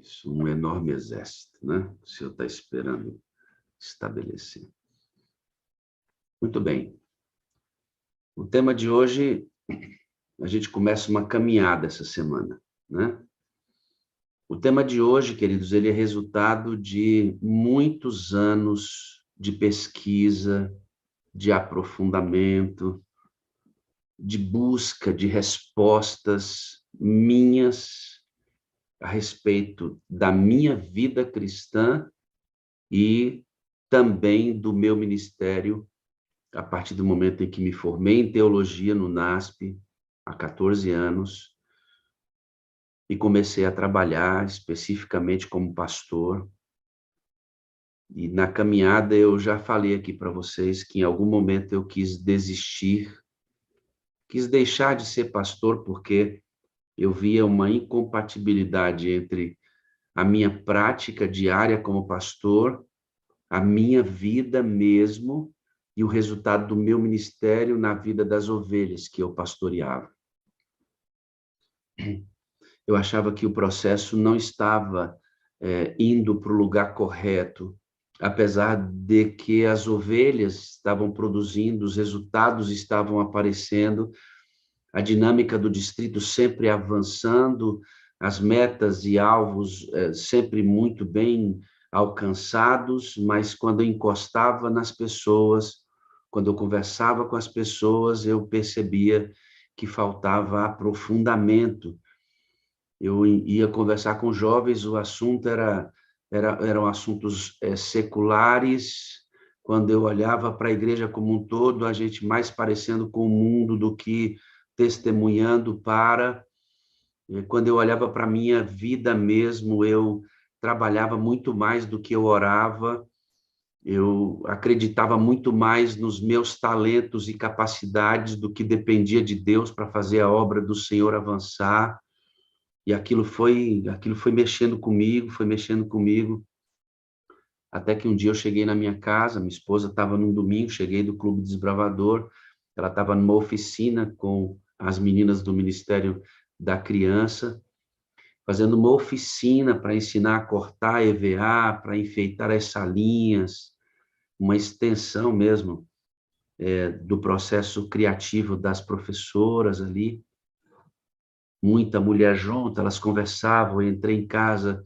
Isso, um enorme exército, né? O Senhor está esperando estabelecer. Muito bem. O tema de hoje, a gente começa uma caminhada essa semana, né? O tema de hoje, queridos, ele é resultado de muitos anos de pesquisa, de aprofundamento, de busca de respostas minhas a respeito da minha vida cristã e também do meu ministério, a partir do momento em que me formei em teologia no NASP, há 14 anos, e comecei a trabalhar especificamente como pastor. E na caminhada eu já falei aqui para vocês que em algum momento eu quis desistir, quis deixar de ser pastor porque eu via uma incompatibilidade entre a minha prática diária como pastor, a minha vida mesmo e o resultado do meu ministério na vida das ovelhas que eu pastoreava. Eu achava que o processo não estava indo para o lugar correto, apesar de que as ovelhas estavam produzindo, os resultados estavam aparecendo, a dinâmica do distrito sempre avançando, as metas e alvos sempre muito bem alcançados, mas quando eu encostava nas pessoas, quando eu conversava com as pessoas, eu percebia que faltava aprofundamento. Eu ia conversar com jovens, o assunto eram assuntos seculares. Quando eu olhava para a igreja como um todo, a gente mais parecendo com o mundo do que testemunhando para. Quando eu olhava para a minha vida mesmo, eu trabalhava muito mais do que eu orava, eu acreditava muito mais nos meus talentos e capacidades do que dependia de Deus para fazer a obra do Senhor avançar. E aquilo foi mexendo comigo, até que um dia eu cheguei na minha casa, minha esposa estava num domingo, cheguei do Clube Desbravador, ela estava numa oficina com as meninas do Ministério da Criança, fazendo uma oficina para ensinar a cortar EVA, para enfeitar as salinhas, uma extensão mesmo do processo criativo das professoras ali, muita mulher junto, elas conversavam, eu entrei em casa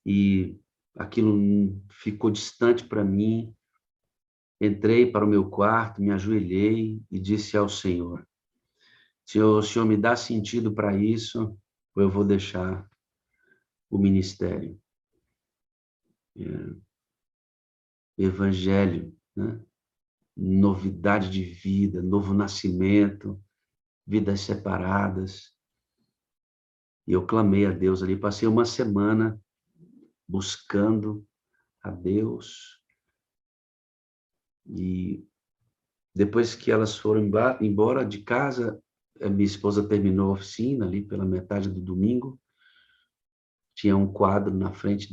e aquilo ficou distante para mim. Entrei para o meu quarto, me ajoelhei e disse ao Senhor: o Senhor me dá sentido para isso, ou eu vou deixar o ministério. Evangelho, né? Novidade de vida, novo nascimento, vidas separadas. E eu clamei a Deus ali, passei uma semana buscando a Deus. E depois que elas foram embora de casa, a minha esposa terminou a oficina ali pela metade do domingo. Tinha um quadro na frente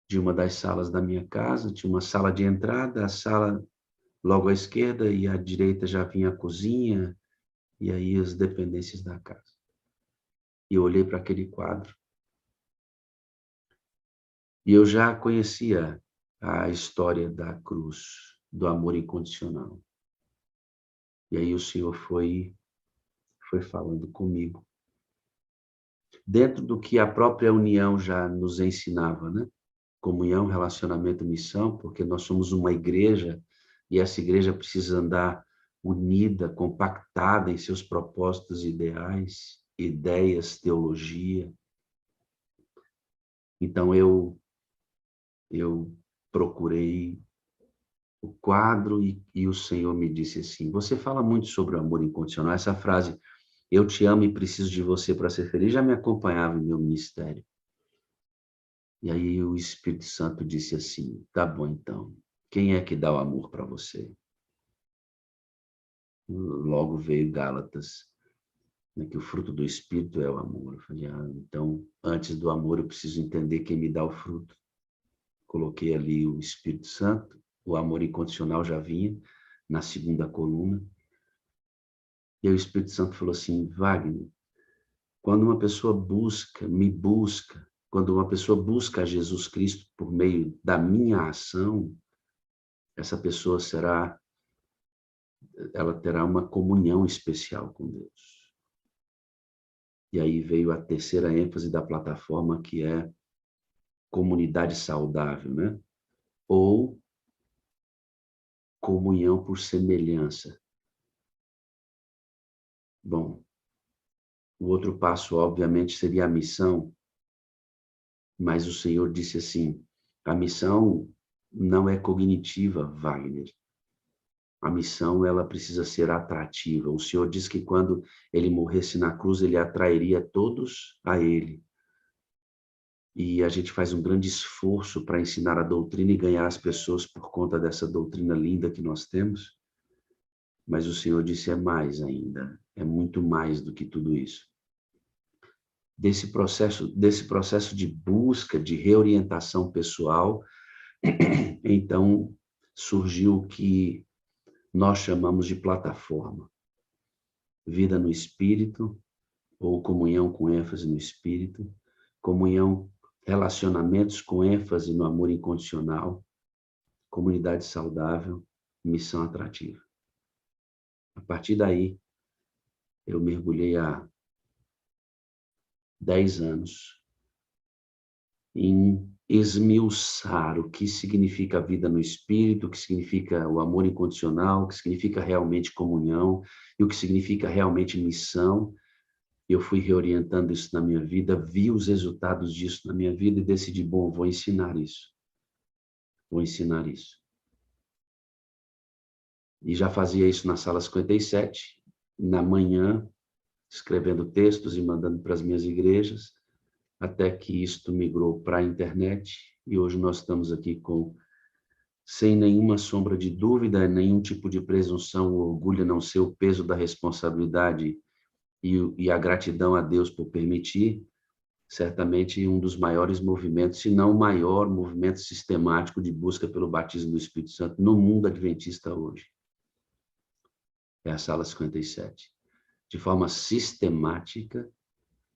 de uma das salas da minha casa, tinha uma sala de entrada, a sala logo à esquerda e à direita já vinha a cozinha e aí as dependências da casa. E eu olhei para aquele quadro e eu já conhecia a história da cruz, do amor incondicional. E aí o Senhor foi falando comigo, dentro do que a própria união já nos ensinava, né? Comunhão, relacionamento, missão, porque nós somos uma igreja e essa igreja precisa andar unida, compactada em seus propósitos ideais, ideias, teologia. Então eu procurei o quadro e o Senhor me disse assim: você fala muito sobre o amor incondicional. Essa frase, eu te amo e preciso de você para ser feliz, já me acompanhava em meu ministério. E aí o Espírito Santo disse assim: tá bom então, quem é que dá o amor para você? Logo veio Gálatas, né, que o fruto do Espírito é o amor. Eu falei, então, antes do amor eu preciso entender quem me dá o fruto. Coloquei ali o Espírito Santo, o amor incondicional já vinha na segunda coluna. E aí o Espírito Santo falou assim: Wagner, Quando uma pessoa me busca, quando uma pessoa busca a Jesus Cristo por meio da minha ação, essa pessoa ela terá uma comunhão especial com Deus. E aí veio a terceira ênfase da plataforma, que é comunidade saudável, né? Ou comunhão por semelhança. Bom, o outro passo, obviamente, seria a missão, mas o Senhor disse assim, a missão não é cognitiva, Wagner. A missão, ela precisa ser atrativa. O Senhor diz que quando ele morresse na cruz, ele atrairia todos a ele. E a gente faz um grande esforço para ensinar a doutrina e ganhar as pessoas por conta dessa doutrina linda que nós temos. Mas o Senhor disse, é mais ainda, é muito mais do que tudo isso. Desse processo de busca, de reorientação pessoal, então surgiu o que nós chamamos de plataforma. Vida no Espírito, ou comunhão com ênfase no Espírito, comunhão, relacionamentos com ênfase no amor incondicional, comunidade saudável, missão atrativa. A partir daí, eu mergulhei há 10 anos em esmiuçar o que significa a vida no Espírito, o que significa o amor incondicional, o que significa realmente comunhão e o que significa realmente missão. Eu fui reorientando isso na minha vida, vi os resultados disso na minha vida e decidi, bom, vou ensinar isso. Vou ensinar isso. E já fazia isso na sala 57, na manhã, escrevendo textos e mandando para as minhas igrejas, até que isto migrou para a internet, e hoje nós estamos aqui sem nenhuma sombra de dúvida, nenhum tipo de presunção, o orgulho, a não ser o peso da responsabilidade e a gratidão a Deus por permitir, certamente um dos maiores movimentos, se não o maior movimento sistemático de busca pelo batismo do Espírito Santo no mundo adventista hoje. É a sala 57. De forma sistemática,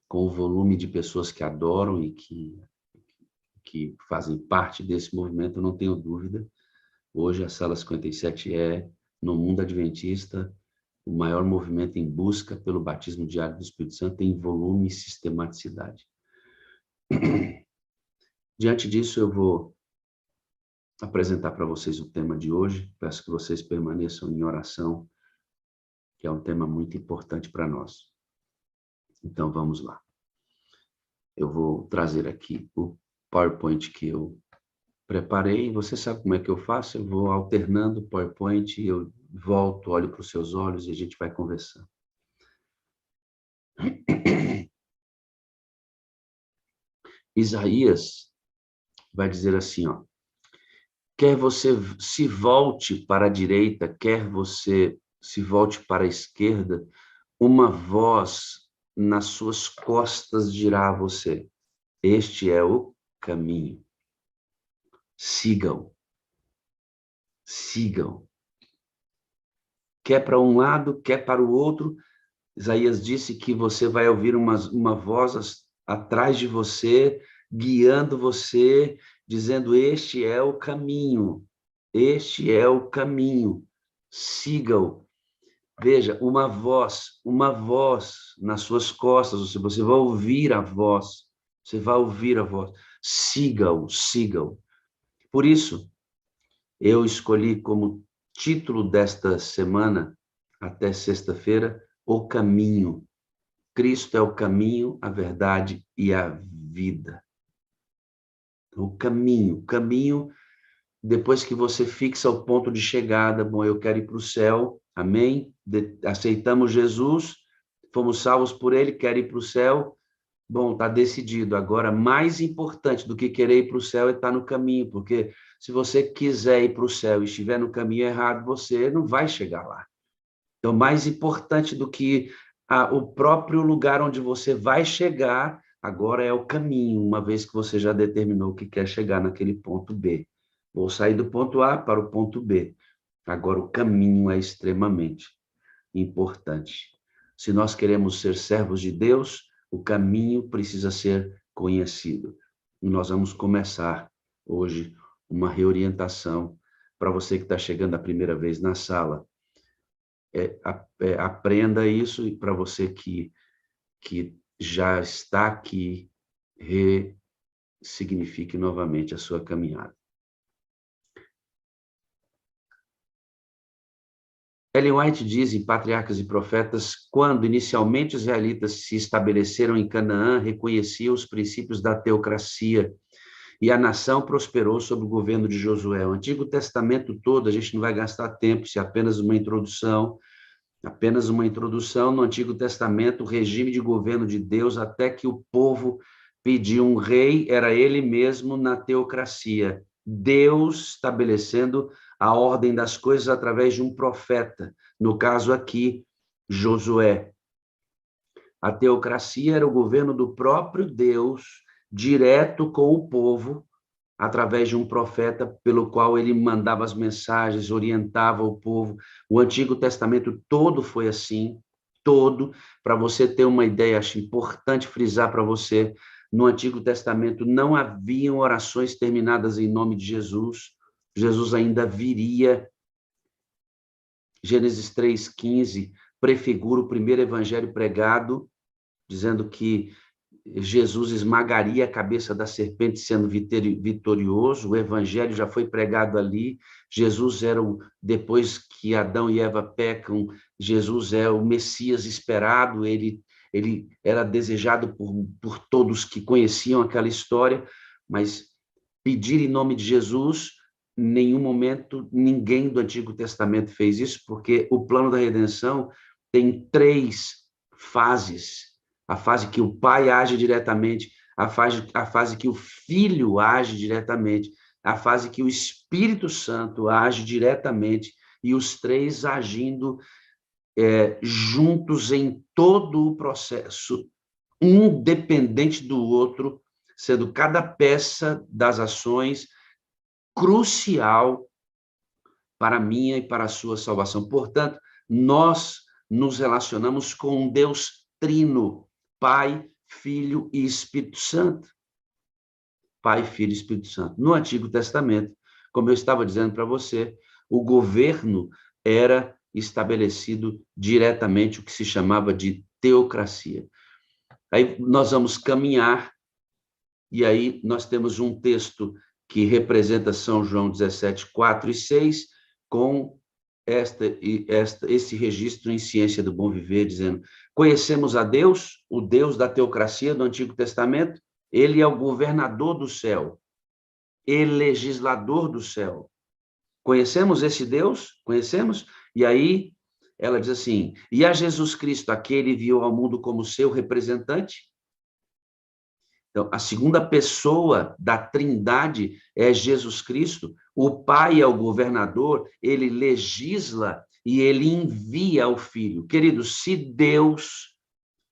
com o volume de pessoas que adoram e que fazem parte desse movimento, eu não tenho dúvida. Hoje a sala 57 é, no mundo adventista, o maior movimento em busca pelo batismo diário do Espírito Santo em volume e sistematicidade. Diante disso, eu vou apresentar para vocês o tema de hoje. Peço que vocês permaneçam em oração, que é um tema muito importante para nós. Então, vamos lá. Eu vou trazer aqui o PowerPoint que eu preparei. Você sabe como é que eu faço? Eu vou alternando o PowerPoint, eu volto, olho para os seus olhos e a gente vai conversando. Isaías vai dizer assim, ó, quer você se volte para a direita, quer você se volte para a esquerda, uma voz nas suas costas dirá a você, este é o caminho. Sigam. Sigam. Quer para um lado, quer para o outro. Isaías disse que você vai ouvir uma voz atrás de você, guiando você, dizendo, este é o caminho. Este é o caminho. Sigam. Veja, uma voz nas suas costas, você vai ouvir a voz, você vai ouvir a voz. Sigam, sigam. Por isso, eu escolhi como título desta semana, até sexta-feira, O Caminho. Cristo é o caminho, a verdade e a vida. O caminho, depois que você fixa o ponto de chegada, bom, eu quero ir para o céu, amém? Aceitamos Jesus, fomos salvos por ele, quero ir para o céu, bom, está decidido. Agora, mais importante do que querer ir para o céu é estar no caminho, porque se você quiser ir para o céu e estiver no caminho errado, você não vai chegar lá. Então, mais importante do que o próprio lugar onde você vai chegar, agora é o caminho, uma vez que você já determinou que quer chegar naquele ponto B. Vou sair do ponto A para o ponto B. Agora, o caminho é extremamente importante. Se nós queremos ser servos de Deus, O caminho precisa ser conhecido. E nós vamos começar hoje uma reorientação para você que está chegando a primeira vez na sala. Aprenda isso, e para você que já está aqui, ressignifique novamente a sua caminhada. Ellen White diz em Patriarcas e Profetas: quando inicialmente os israelitas se estabeleceram em Canaã, reconheciam os princípios da teocracia e a nação prosperou sob o governo de Josué. O Antigo Testamento todo, a gente não vai gastar tempo, se é apenas uma introdução no Antigo Testamento, o regime de governo de Deus, até que o povo pediu um rei, era ele mesmo na teocracia. Deus estabelecendo a ordem das coisas através de um profeta, no caso aqui, Josué. A teocracia era o governo do próprio Deus, direto com o povo, através de um profeta pelo qual ele mandava as mensagens, orientava o povo. O Antigo Testamento todo foi assim, todo. Para você ter uma ideia, acho importante frisar para você, no Antigo Testamento não haviam orações terminadas em nome de Jesus. Jesus ainda viria. Gênesis 3,15 prefigura o primeiro evangelho pregado, dizendo que Jesus esmagaria a cabeça da serpente sendo vitorioso. O evangelho já foi pregado ali. Jesus era depois que Adão e Eva pecam, Jesus é o Messias esperado, ele era desejado por todos que conheciam aquela história, mas pedir em nome de Jesus, em nenhum momento ninguém do Antigo Testamento fez isso, porque o plano da redenção tem 3 fases. A fase que o Pai age diretamente, a fase que o Filho age diretamente, a fase que o Espírito Santo age diretamente, e os 3 agindo juntos em todo o processo, um dependente do outro, sendo cada peça das ações crucial para a minha e para a sua salvação. Portanto, nós nos relacionamos com um Deus trino, Pai, Filho e Espírito Santo. Pai, Filho e Espírito Santo. No Antigo Testamento, como eu estava dizendo para você, o governo era estabelecido diretamente, o que se chamava de teocracia. Aí nós vamos caminhar, e aí nós temos um texto que representa São João 17, 4 e 6, com esse registro em Ciência do Bom Viver, dizendo: conhecemos a Deus, o Deus da teocracia do Antigo Testamento, ele é o governador do céu, e legislador do céu. Conhecemos esse Deus? Conhecemos? E aí ela diz assim: e a Jesus Cristo, aquele enviou ao mundo como seu representante? Então, a segunda pessoa da Trindade é Jesus Cristo. O Pai é o governador, ele legisla e ele envia o Filho. Queridos, se Deus,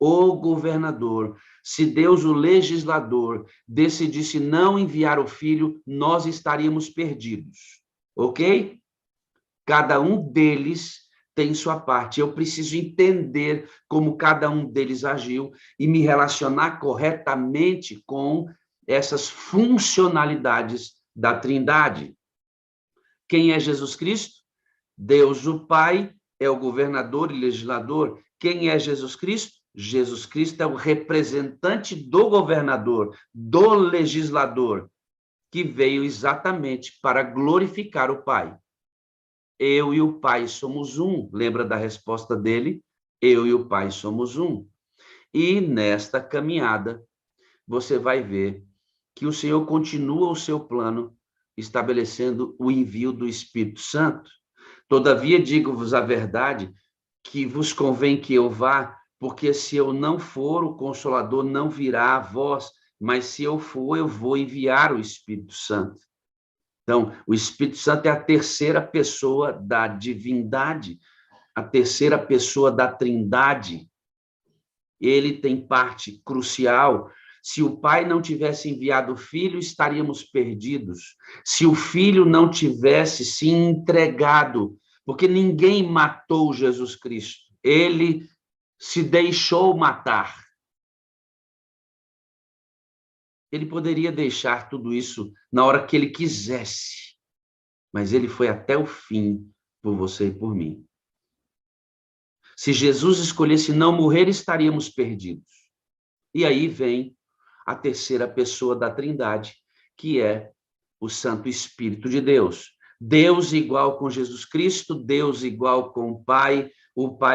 o governador, se Deus, o legislador, decidisse não enviar o Filho, nós estaríamos perdidos, ok? Cada um deles tem sua parte. Eu preciso entender como cada um deles agiu e me relacionar corretamente com essas funcionalidades da Trindade. Quem é Jesus Cristo? Deus, o Pai, é o governador e legislador. Quem é Jesus Cristo? Jesus Cristo é o representante do governador, do legislador, que veio exatamente para glorificar o Pai. Eu e o Pai somos um. Lembra da resposta dele? Eu e o Pai somos um. E nesta caminhada, você vai ver que o Senhor continua o seu plano, estabelecendo o envio do Espírito Santo. Todavia, digo-vos a verdade, que vos convém que eu vá, porque se eu não for, o Consolador não virá a vós, mas se eu for, eu vou enviar o Espírito Santo. Então, o Espírito Santo é a terceira pessoa da divindade, a terceira pessoa da Trindade. Ele tem parte crucial. Se o Pai não tivesse enviado o Filho, estaríamos perdidos. Se o Filho não tivesse se entregado, porque ninguém matou Jesus Cristo, ele se deixou matar. Ele poderia deixar tudo isso na hora que ele quisesse, mas ele foi até o fim por você e por mim. Se Jesus escolhesse não morrer, estaríamos perdidos. E aí vem a terceira pessoa da Trindade, que é o Santo Espírito de Deus. Deus igual com Jesus Cristo, Deus igual com o Pai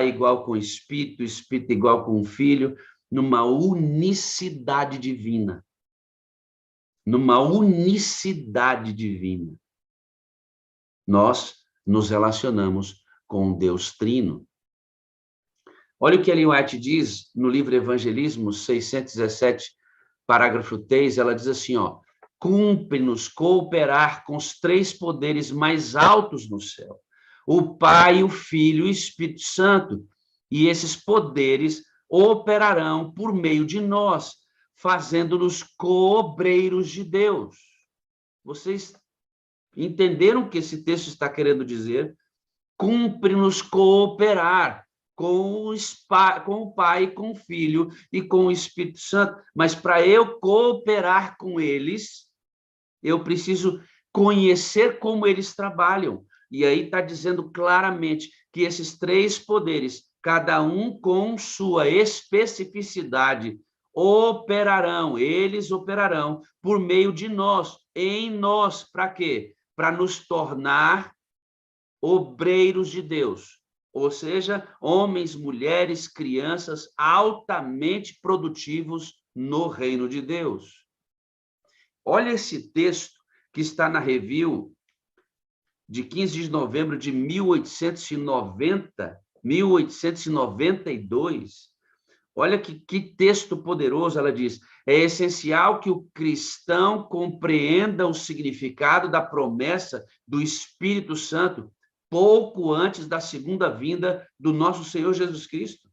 igual com o Espírito igual com o Filho, numa unicidade divina. Numa unicidade divina. Nós nos relacionamos com o Deus Trino. Olha o que Ellen White diz no livro Evangelismo 617, parágrafo 3, ela diz assim, ó, cumpre-nos cooperar com os três poderes mais altos no céu, o Pai, o Filho e o Espírito Santo, e esses poderes operarão por meio de nós, fazendo-nos co-obreiros de Deus. Vocês entenderam o que esse texto está querendo dizer? Cumpre-nos cooperar com o Pai, com o Filho e com o Espírito Santo. Mas para eu cooperar com eles, eu preciso conhecer como eles trabalham. E aí está dizendo claramente que esses três poderes, cada um com sua especificidade, eles operarão por meio de nós, em nós, para quê? Para nos tornar obreiros de Deus. Ou seja, homens, mulheres, crianças altamente produtivos no reino de Deus. Olha esse texto que está na Review de 15 de novembro de 1892. Olha que texto poderoso, ela diz. É essencial que o cristão compreenda o significado da promessa do Espírito Santo pouco antes da segunda vinda do nosso Senhor Jesus Cristo.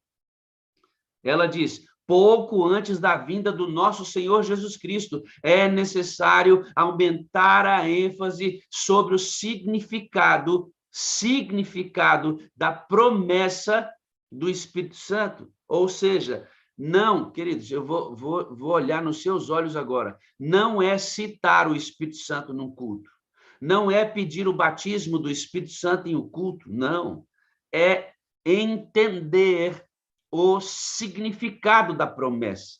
Ela diz, pouco antes da vinda do nosso Senhor Jesus Cristo, é necessário aumentar a ênfase sobre o significado da promessa do Espírito Santo. Ou seja, não, queridos, eu vou olhar nos seus olhos agora, não é citar o Espírito Santo num culto. Não é pedir o batismo do Espírito Santo em um culto, não. É entender o significado da promessa.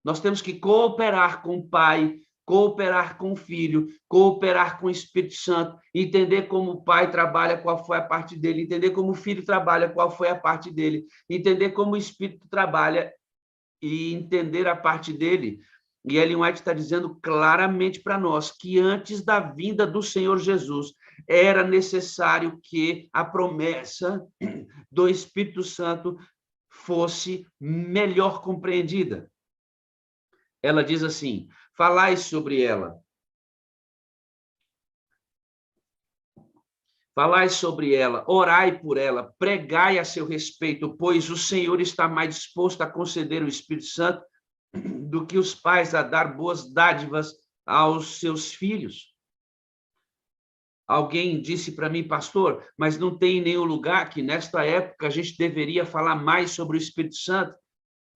Nós temos que cooperar com o Pai, cooperar com o Filho, cooperar com o Espírito Santo, entender como o Pai trabalha, qual foi a parte dele, entender como o Filho trabalha, qual foi a parte dele, entender como o Espírito trabalha e entender a parte dele. E Ellen White está dizendo claramente para nós que antes da vinda do Senhor Jesus, era necessário que a promessa do Espírito Santo fosse melhor compreendida. Ela diz assim, falai sobre ela. Falai sobre ela, orai por ela, pregai a seu respeito, pois o Senhor está mais disposto a conceder o Espírito Santo do que os pais a dar boas dádivas aos seus filhos. Alguém disse para mim, pastor, mas não tem nenhum lugar que nesta época a gente deveria falar mais sobre o Espírito Santo?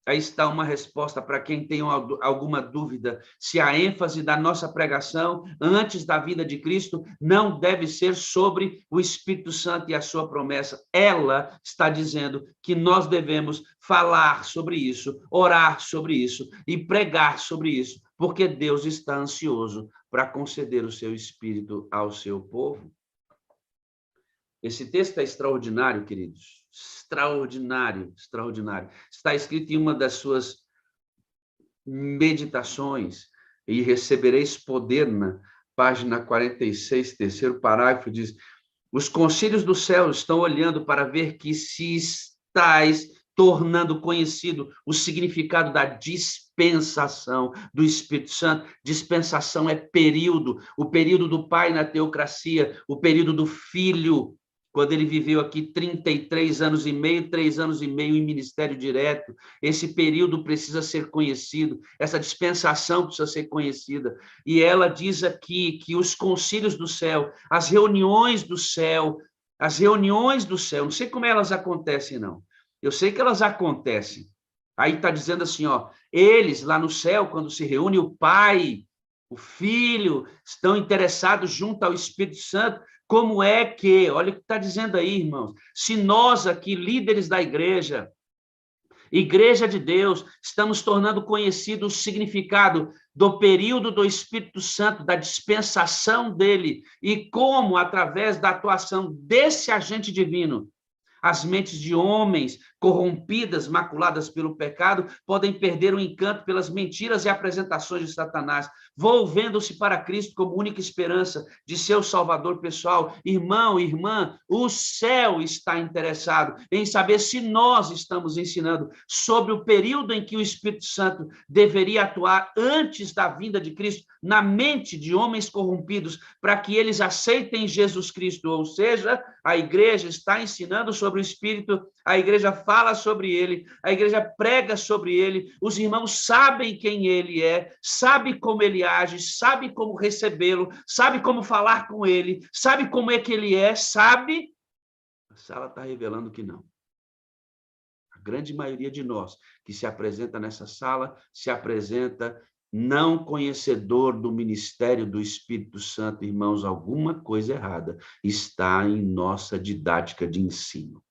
Aí está uma resposta para quem tem alguma dúvida, se a ênfase da nossa pregação antes da vinda de Cristo não deve ser sobre o Espírito Santo e a sua promessa. Ela está dizendo que nós devemos falar sobre isso, orar sobre isso e pregar sobre isso, porque Deus está ansioso para conceder o seu Espírito ao seu povo. Esse texto é extraordinário, queridos. Extraordinário, extraordinário. Está escrito em uma das suas meditações, e recebereis poder, na página 46, terceiro parágrafo, diz, os concílios do céu estão olhando para ver que se estáis tornando conhecido o significado da dispensação do Espírito Santo. Dispensação é período, o período do Pai na teocracia, o período do Filho, quando ele viveu aqui 33 anos e meio, 3 anos e meio em ministério direto. Esse período precisa ser conhecido, essa dispensação precisa ser conhecida. E ela diz aqui que os concílios do céu, as reuniões do céu, não sei como elas acontecem, não. Eu sei que elas acontecem, Aí está dizendo assim, ó, eles lá no céu, quando se reúnem, o Pai, o Filho, estão interessados junto ao Espírito Santo. Como é que, olha o que está dizendo aí, irmãos, se nós aqui, líderes da igreja de Deus, estamos tornando conhecido o significado do período do Espírito Santo, da dispensação dele, e como, através da atuação desse agente divino, as mentes de homens corrompidas, maculadas pelo pecado, podem perder o encanto pelas mentiras e apresentações de Satanás, volvendo-se para Cristo como única esperança de seu Salvador pessoal. Irmão, irmã, o céu está interessado em saber se nós estamos ensinando sobre o período em que o Espírito Santo deveria atuar antes da vinda de Cristo na mente de homens corrompidos, para que eles aceitem Jesus Cristo, ou seja, a igreja está ensinando sobre o Espírito, a igreja fala sobre ele, a igreja prega sobre ele, os irmãos sabem quem ele é, sabe como ele age, sabe como recebê-lo, sabe como falar com ele, sabe como é que ele é, sabe? A sala está revelando que não. A grande maioria de nós que se apresenta nessa sala, se apresenta não conhecedor do ministério do Espírito Santo. Irmãos, alguma coisa errada está em nossa didática de ensino.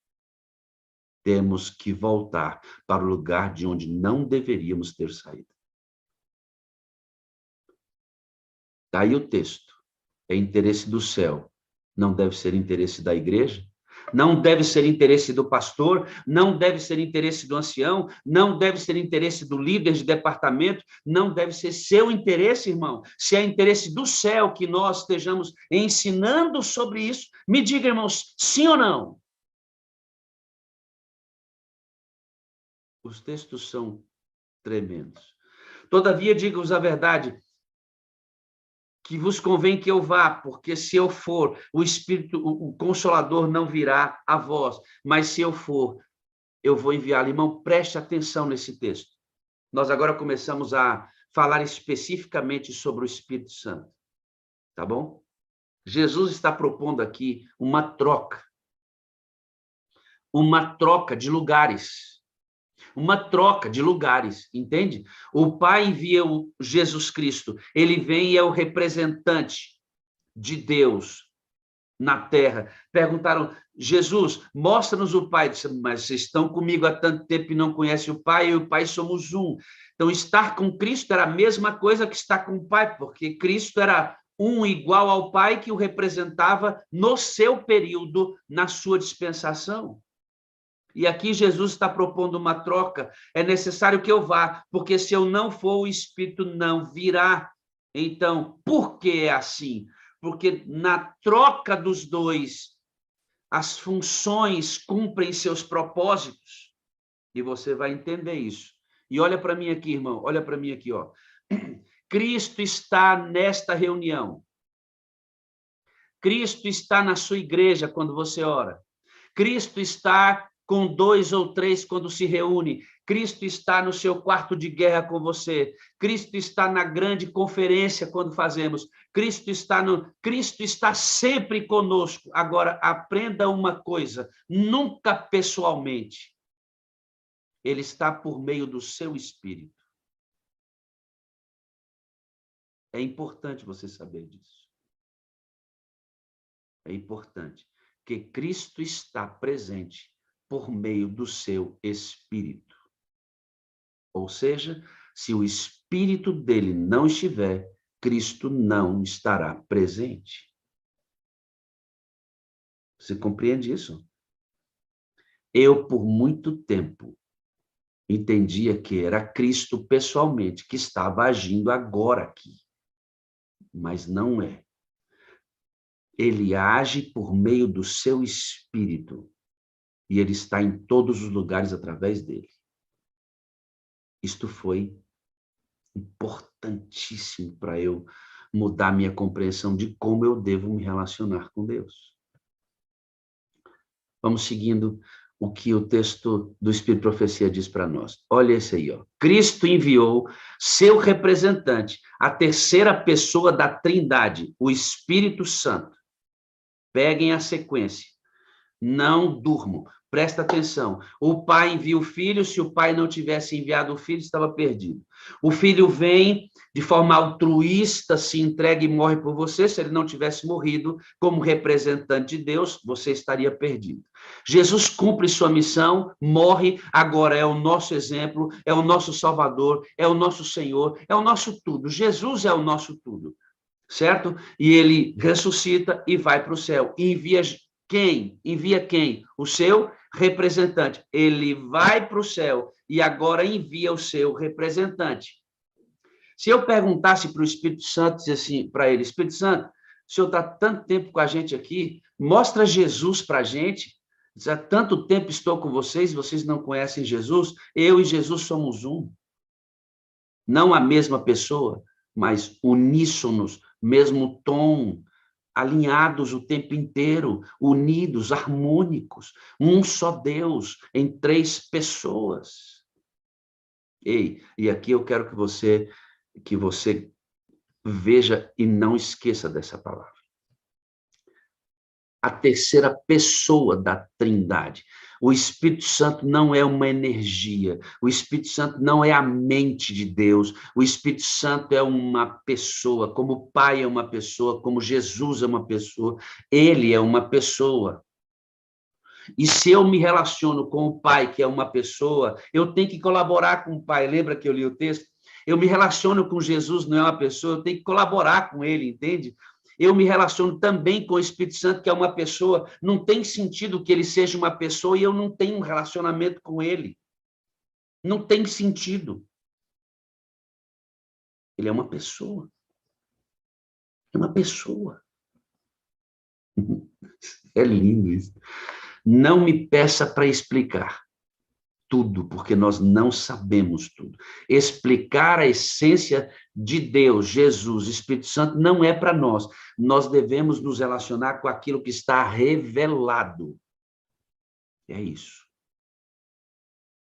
Temos que voltar para o lugar de onde não deveríamos ter saído. Daí o texto. É interesse do céu. Não deve ser interesse da igreja? Não deve ser interesse do pastor, não deve ser interesse do ancião, não deve ser interesse do líder de departamento, não deve ser seu interesse, irmão. Se é interesse do céu que nós estejamos ensinando sobre isso, me diga, irmãos, sim ou não? Os textos são tremendos. Todavia, digo-vos a verdade, que vos convém que eu vá, porque se eu for, o Espírito, o Consolador não virá a vós, mas se eu for, eu vou enviá-lo. Irmão, preste atenção nesse texto. Nós agora começamos a falar especificamente sobre o Espírito Santo, tá bom? Jesus está propondo aqui uma troca de lugares. Uma troca de lugares, entende? O Pai envia o Jesus Cristo, ele vem e é o representante de Deus na terra. Perguntaram, Jesus, mostra-nos o Pai. Disse, mas vocês estão comigo há tanto tempo e não conhecem o Pai, eu e o Pai somos um. Então, estar com Cristo era a mesma coisa que estar com o Pai, porque Cristo era um igual ao Pai que o representava no seu período, na sua dispensação. E aqui Jesus está propondo uma troca. É necessário que eu vá, porque se eu não for, o Espírito não virá. Então, por que é assim? Porque na troca dos dois, as funções cumprem seus propósitos. E você vai entender isso. E olha para mim aqui, irmão. Olha para mim aqui, ó. Cristo está nesta reunião. Cristo está na sua igreja quando você ora. Cristo está com 2 ou 3 quando se reúne. Cristo está no seu quarto de guerra com você. Cristo está na grande conferência quando fazemos. Cristo está sempre conosco. Agora, aprenda uma coisa, nunca pessoalmente. Ele está por meio do seu Espírito. É importante você saber disso. É importante que Cristo está presente por meio do seu Espírito. Ou seja, se o Espírito dele não estiver, Cristo não estará presente. Você compreende isso? Eu, por muito tempo, entendia que era Cristo pessoalmente que estava agindo agora aqui. Mas não é. Ele age por meio do seu Espírito. E ele está em todos os lugares através dele. Isto foi importantíssimo para eu mudar minha compreensão de como eu devo me relacionar com Deus. Vamos seguindo o que o texto do Espírito de Profecia diz para nós. Olha esse aí, ó. Cristo enviou seu representante, a terceira pessoa da Trindade, o Espírito Santo. Peguem a sequência. Não durmam. Presta atenção. O pai envia o filho, se o pai não tivesse enviado o filho, estava perdido. O filho vem de forma altruísta, se entrega e morre por você. Se ele não tivesse morrido como representante de Deus, você estaria perdido. Jesus cumpre sua missão, morre, agora é o nosso exemplo, é o nosso Salvador, é o nosso Senhor, é o nosso tudo. Jesus é o nosso tudo, certo? E ele ressuscita e vai para o céu. E envia quem? Envia quem? O seu representante. Ele vai para o céu e agora envia o seu representante. Se eu perguntasse para o Espírito Santo, dizer assim, para ele, Espírito Santo, o senhor está tanto tempo com a gente aqui, mostra Jesus para a gente. Há tanto tempo estou com vocês, vocês não conhecem Jesus? Eu e Jesus somos um. Não a mesma pessoa, mas uníssonos, mesmo tom, alinhados o tempo inteiro, unidos, harmônicos, um só Deus em três pessoas. Ei, e aqui eu quero que você veja e não esqueça dessa palavra. A terceira pessoa da Trindade. O Espírito Santo não é uma energia, o Espírito Santo não é a mente de Deus, o Espírito Santo é uma pessoa, como o Pai é uma pessoa, como Jesus é uma pessoa, ele é uma pessoa. E se eu me relaciono com o Pai, que é uma pessoa, eu tenho que colaborar com o Pai. Lembra que eu li o texto? Eu me relaciono com Jesus, não é uma pessoa, eu tenho que colaborar com ele, entende? Eu me relaciono também com o Espírito Santo, que é uma pessoa. Não tem sentido que ele seja uma pessoa e eu não tenho um relacionamento com ele. Não tem sentido. Ele é uma pessoa. É uma pessoa. É lindo isso. Não me peça para explicar tudo, porque nós não sabemos tudo. Explicar a essência de Deus, Jesus, Espírito Santo, não é para nós. Nós devemos nos relacionar com aquilo que está revelado. É isso.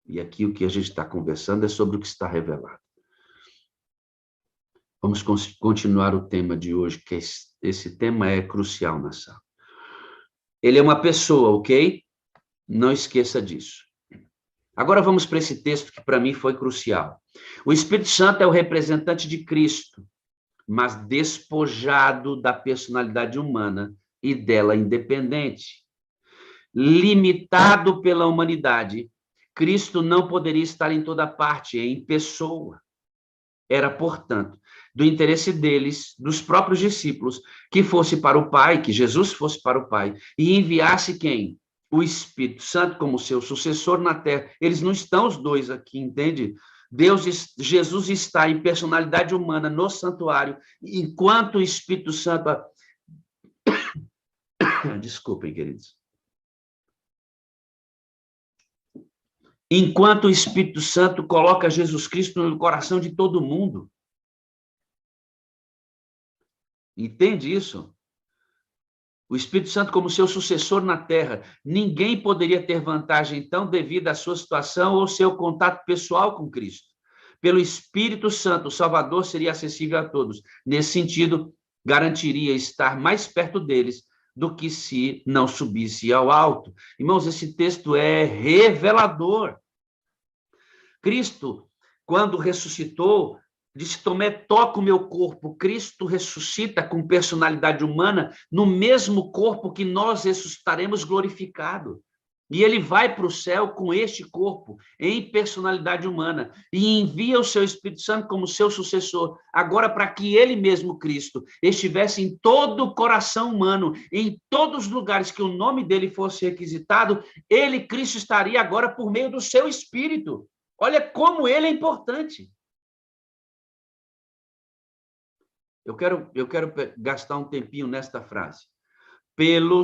E aqui o que a gente está conversando é sobre o que está revelado. Vamos continuar o tema de hoje, que esse tema é crucial na sala. Ele é uma pessoa, ok? Não esqueça disso. Agora vamos para esse texto que para mim foi crucial. O Espírito Santo é o representante de Cristo, mas despojado da personalidade humana e dela independente. Limitado pela humanidade, Cristo não poderia estar em toda parte, em pessoa. Era, portanto, do interesse deles, dos próprios discípulos, que fosse para o Pai, que Jesus fosse para o Pai, e enviasse quem? O Espírito Santo como seu sucessor na terra. Eles não estão os dois aqui, entende? Jesus está em personalidade humana no santuário, enquanto o Espírito Santo... Desculpem, queridos. Enquanto o Espírito Santo coloca Jesus Cristo no coração de todo mundo. Entende isso? O Espírito Santo como seu sucessor na terra. Ninguém poderia ter vantagem, então, devido à sua situação ou seu contato pessoal com Cristo. Pelo Espírito Santo, o Salvador seria acessível a todos. Nesse sentido, garantiria estar mais perto deles do que se não subisse ao alto. Irmãos, esse texto é revelador. Cristo, quando ressuscitou, disse, Tomé, toca o meu corpo. Cristo ressuscita com personalidade humana no mesmo corpo que nós ressuscitaremos glorificado. E ele vai para o céu com este corpo, em personalidade humana, e envia o seu Espírito Santo como seu sucessor, agora para que ele mesmo, Cristo, estivesse em todo o coração humano, em todos os lugares que o nome dele fosse requisitado, ele, Cristo, estaria agora por meio do seu Espírito. Olha como ele é importante. Eu quero gastar um tempinho nesta frase. Pelo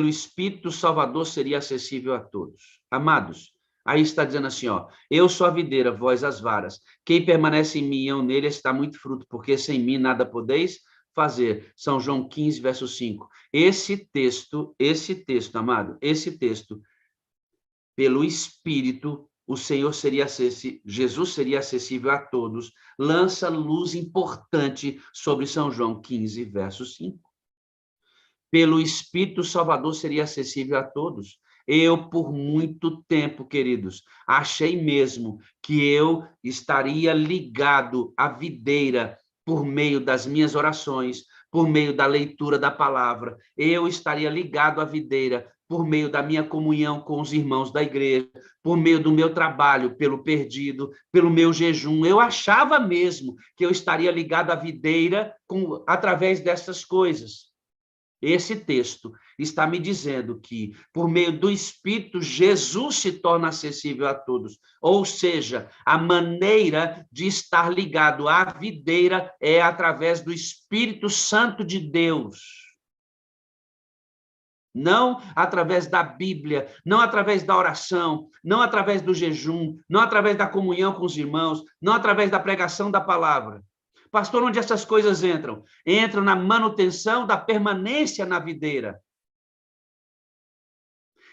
Espírito Salvador seria acessível a todos. Amados, aí está dizendo assim, ó, eu sou a videira, vós as varas. Quem permanece em mim e eu nele está muito fruto, porque sem mim nada podeis fazer. São João 15, verso 5. Esse texto, amado, esse texto, pelo Espírito, o Senhor seria acessível, Jesus seria acessível a todos, lança luz importante sobre São João 15, verso 5. Pelo Espírito Salvador seria acessível a todos. Eu, por muito tempo, queridos, achei mesmo que eu estaria ligado à videira por meio das minhas orações, por meio da leitura da palavra. Eu estaria ligado à videira por meio da minha comunhão com os irmãos da igreja, por meio do meu trabalho pelo perdido, pelo meu jejum. Eu achava mesmo que eu estaria ligado à videira através dessas coisas. Esse texto está me dizendo que, por meio do Espírito, Jesus se torna acessível a todos. Ou seja, a maneira de estar ligado à videira é através do Espírito Santo de Deus. Não através da Bíblia, não através da oração, não através do jejum, não através da comunhão com os irmãos, não através da pregação da palavra. Pastor, onde essas coisas entram? Entram na manutenção da permanência na videira.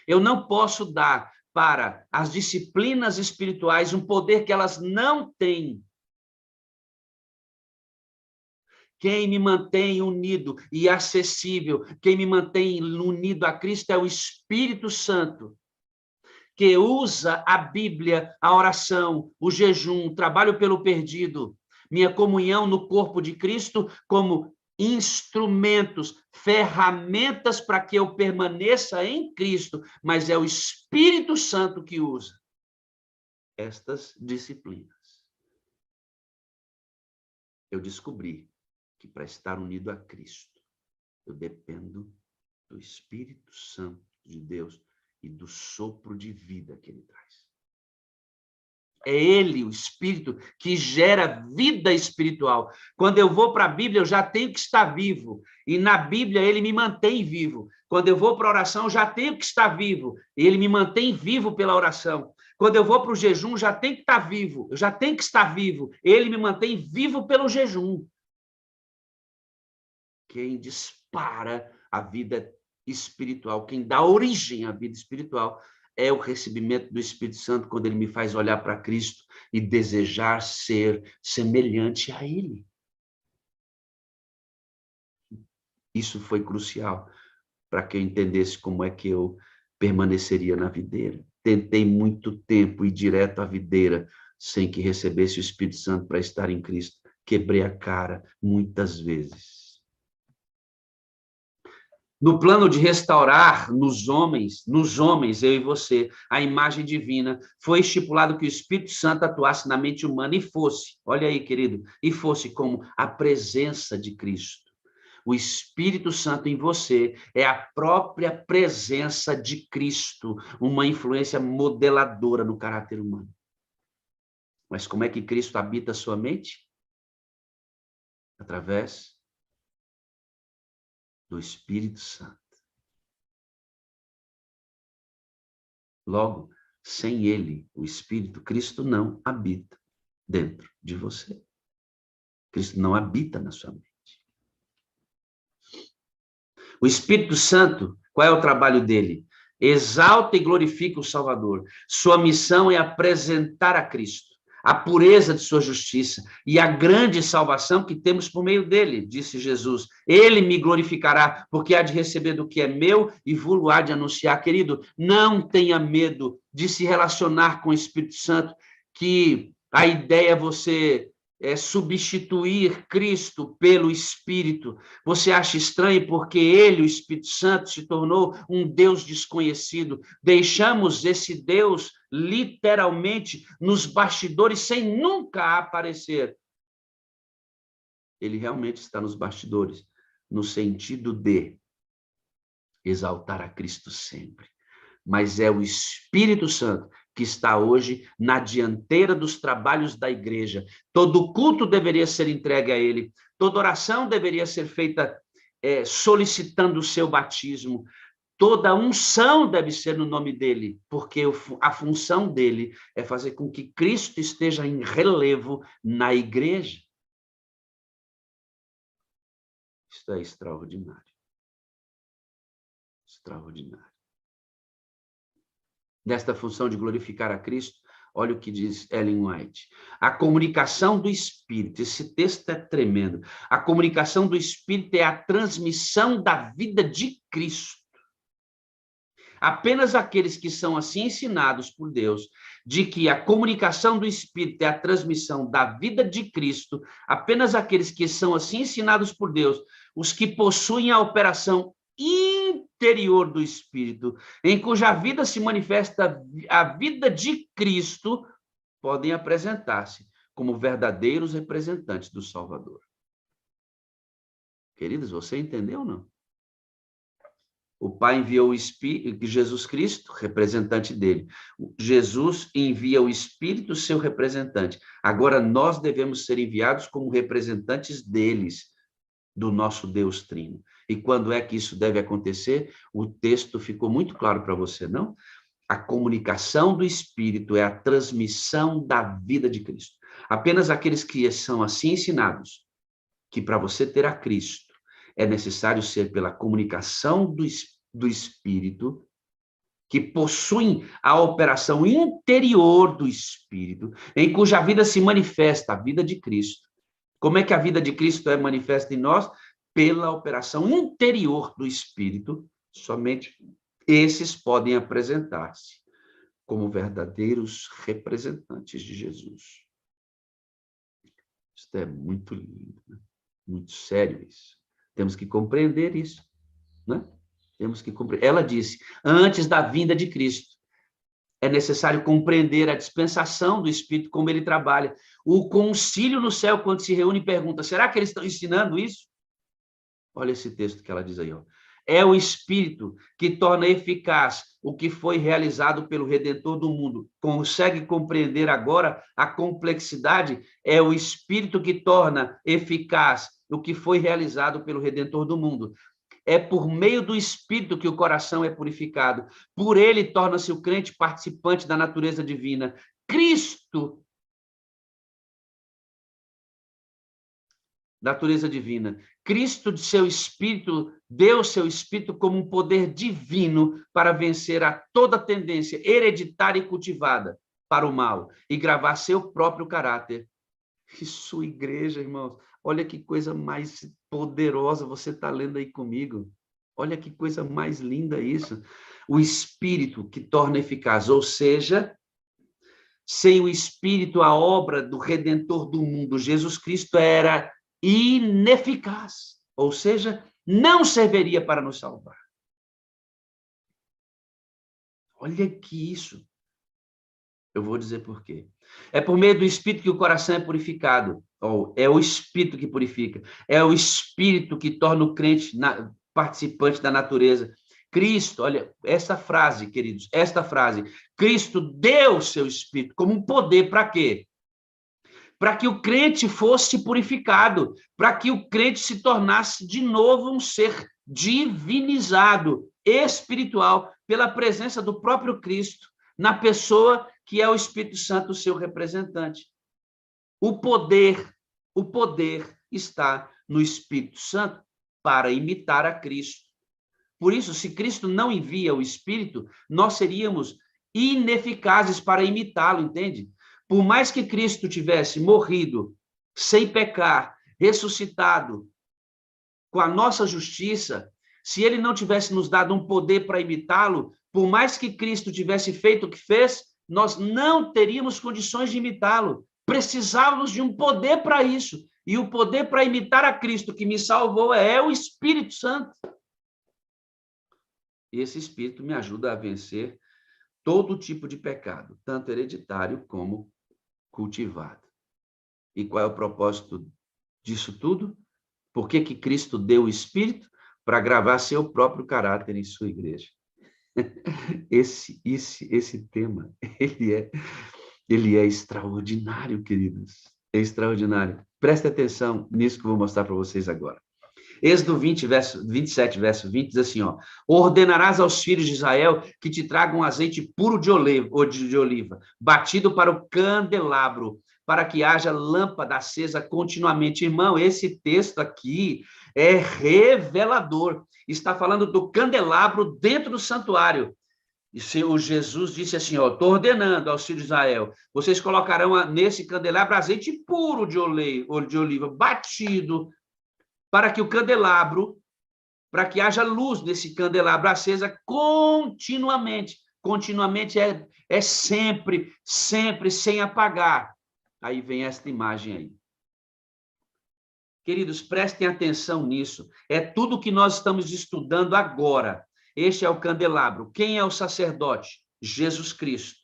Eu não posso dar para as disciplinas espirituais um poder que elas não têm. Quem me mantém unido e acessível, quem me mantém unido a Cristo é o Espírito Santo, que usa a Bíblia, a oração, o jejum, o trabalho pelo perdido, minha comunhão no corpo de Cristo como instrumentos, ferramentas para que eu permaneça em Cristo, mas é o Espírito Santo que usa estas disciplinas. Eu descobri que para estar unido a Cristo, eu dependo do Espírito Santo de Deus e do sopro de vida que ele traz. É ele, o Espírito, que gera vida espiritual. Quando eu vou para a Bíblia, eu já tenho que estar vivo. E na Bíblia, ele me mantém vivo. Quando eu vou para a oração, eu já tenho que estar vivo. Ele me mantém vivo pela oração. Quando eu vou para o jejum, já tenho que estar vivo. Eu já tenho que estar vivo. Ele me mantém vivo pelo jejum. Quem dispara a vida espiritual, quem dá origem à vida espiritual, é o recebimento do Espírito Santo, quando ele me faz olhar para Cristo e desejar ser semelhante a ele. Isso foi crucial para que eu entendesse como é que eu permaneceria na videira. Tentei muito tempo ir direto à videira, sem que recebesse o Espírito Santo para estar em Cristo. Quebrei a cara muitas vezes. No plano de restaurar nos homens, eu e você, a imagem divina, foi estipulado que o Espírito Santo atuasse na mente humana e fosse, olha aí, querido, e fosse como a presença de Cristo. O Espírito Santo em você é a própria presença de Cristo, uma influência modeladora no caráter humano. Mas como é que Cristo habita a sua mente? Através do Espírito Santo. Logo, sem ele, o Espírito, Cristo não habita dentro de você. Cristo não habita na sua mente. O Espírito Santo, qual é o trabalho dele? Exalta e glorifica o Salvador. Sua missão é apresentar a Cristo a pureza de sua justiça e a grande salvação que temos por meio dele, disse Jesus. Ele me glorificará, porque há de receber do que é meu e vou há de anunciar. Querido, não tenha medo de se relacionar com o Espírito Santo, que a ideia é você substituir Cristo pelo Espírito. Você acha estranho porque ele, o Espírito Santo, se tornou um Deus desconhecido. Deixamos esse Deus literalmente nos bastidores sem nunca aparecer. Ele realmente está nos bastidores, no sentido de exaltar a Cristo sempre. Mas é o Espírito Santo que está hoje na dianteira dos trabalhos da igreja. Todo culto deveria ser entregue a ele, toda oração deveria ser feita solicitando o seu batismo, toda unção deve ser no nome dele, porque a função dele é fazer com que Cristo esteja em relevo na igreja. Isso é extraordinário. Extraordinário. Desta função de glorificar a Cristo, olha o que diz Ellen White. A comunicação do Espírito, esse texto é tremendo. A comunicação do Espírito é a transmissão da vida de Cristo. Apenas aqueles que são assim ensinados por Deus, de que a comunicação do Espírito é a transmissão da vida de Cristo, apenas aqueles que são assim ensinados por Deus, os que possuem a operação interior do Espírito, em cuja vida se manifesta a vida de Cristo, podem apresentar-se como verdadeiros representantes do Salvador. Queridos, você entendeu ou não? O Pai enviou o Espírito, Jesus Cristo, representante dele. Jesus envia o Espírito, seu representante. Agora nós devemos ser enviados como representantes deles, do nosso Deus Trino. E quando é que isso deve acontecer? O texto ficou muito claro para você, não? A comunicação do Espírito é a transmissão da vida de Cristo. Apenas aqueles que são assim ensinados, que para você ter a Cristo, é necessário ser pela comunicação do Espírito, que possuem a operação interior do Espírito, em cuja vida se manifesta a vida de Cristo. Como é que a vida de Cristo é manifesta em nós? Pela operação interior do Espírito. Somente esses podem apresentar-se como verdadeiros representantes de Jesus. Isso é muito lindo, né? Muito sério isso. Temos que compreender isso, né? Temos que compreender. Ela disse, antes da vinda de Cristo, é necessário compreender a dispensação do Espírito, como ele trabalha. O concílio no céu, quando se reúne, pergunta, será que eles estão ensinando isso? Olha esse texto que ela diz aí, ó. É o Espírito que torna eficaz o que foi realizado pelo Redentor do mundo. Consegue compreender agora a complexidade? É o Espírito que torna eficaz o que foi realizado pelo Redentor do mundo. É por meio do Espírito que o coração é purificado. Por ele torna-se o crente participante da natureza divina. Cristo, natureza divina. Cristo, de seu Espírito, deu seu Espírito como um poder divino para vencer a toda tendência hereditária e cultivada para o mal e gravar seu próprio caráter. E sua igreja, irmãos, olha que coisa mais poderosa você está lendo aí comigo. Olha que coisa mais linda isso. O Espírito que torna eficaz, ou seja, sem o Espírito, a obra do Redentor do mundo, Jesus Cristo, era ineficaz, ou seja, não serviria para nos salvar. Olha que isso. Eu vou dizer por quê. É por meio do Espírito que o coração é purificado. Ou é o Espírito que purifica. É o Espírito que torna o crente participante da natureza. Cristo, olha, essa frase, queridos, esta frase. Cristo deu o seu Espírito como um poder para quê? Para que o crente fosse purificado, para que o crente se tornasse de novo um ser divinizado, espiritual, pela presença do próprio Cristo, na pessoa que é o Espírito Santo, o seu representante. O poder está no Espírito Santo para imitar a Cristo. Por isso, se Cristo não envia o Espírito, nós seríamos ineficazes para imitá-lo, entende? Por mais que Cristo tivesse morrido sem pecar, ressuscitado com a nossa justiça, se ele não tivesse nos dado um poder para imitá-lo, por mais que Cristo tivesse feito o que fez, nós não teríamos condições de imitá-lo. Precisávamos de um poder para isso. E o poder para imitar a Cristo que me salvou é o Espírito Santo. E esse Espírito me ajuda a vencer todo tipo de pecado, tanto hereditário como cultivado. E qual é o propósito disso tudo? Por que Cristo deu o Espírito? Para gravar seu próprio caráter em sua igreja. Esse tema, ele é extraordinário, queridos. É extraordinário. Preste atenção nisso que eu vou mostrar para vocês agora. Êxodo 27, verso 20, diz assim, ó, ordenarás aos filhos de Israel que te tragam azeite puro de oliva, batido para o candelabro, para que haja lâmpada acesa continuamente. Irmão, esse texto aqui é revelador. Está falando do candelabro dentro do santuário. E o Jesus disse assim, ó, estou ordenando aos filhos de Israel, vocês colocarão nesse candelabro azeite puro de oliva, batido, para que o candelabro para que haja luz nesse candelabro acesa continuamente. Continuamente é sempre, sempre, sem apagar. Aí vem esta imagem aí. Queridos, prestem atenção nisso. É tudo que nós estamos estudando agora. Este é o candelabro. Quem é o sacerdote? Jesus Cristo.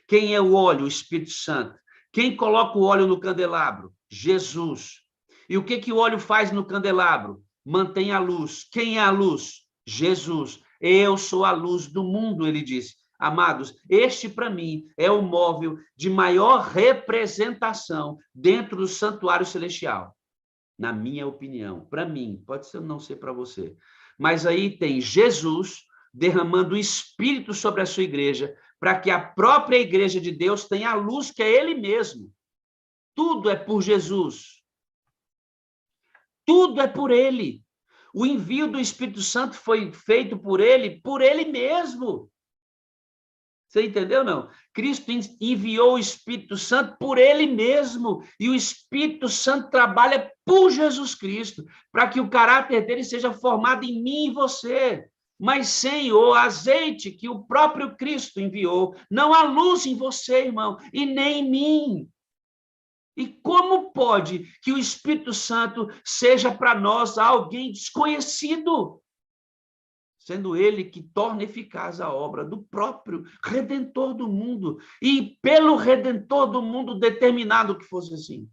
Quem é o óleo? O Espírito Santo. Quem coloca o óleo no candelabro? Jesus. E o que o óleo faz no candelabro? Mantém a luz. Quem é a luz? Jesus. Eu sou a luz do mundo, ele disse. Amados, este para mim é o móvel de maior representação dentro do santuário celestial. Na minha opinião, para mim, pode ser não ser para você. Mas aí tem Jesus derramando o Espírito sobre a sua igreja, para que a própria igreja de Deus tenha a luz que é Ele mesmo. Tudo é por Jesus. Tudo é por Ele. O envio do Espírito Santo foi feito por Ele mesmo. Você entendeu, não? Cristo enviou o Espírito Santo por Ele mesmo, e o Espírito Santo trabalha por Jesus Cristo, para que o caráter dele seja formado em mim e você. Mas sem o azeite que o próprio Cristo enviou, não há luz em você, irmão, e nem em mim. E como pode que o Espírito Santo seja para nós alguém desconhecido? Sendo ele que torna eficaz a obra do próprio Redentor do mundo, e pelo Redentor do mundo determinado que fosse assim.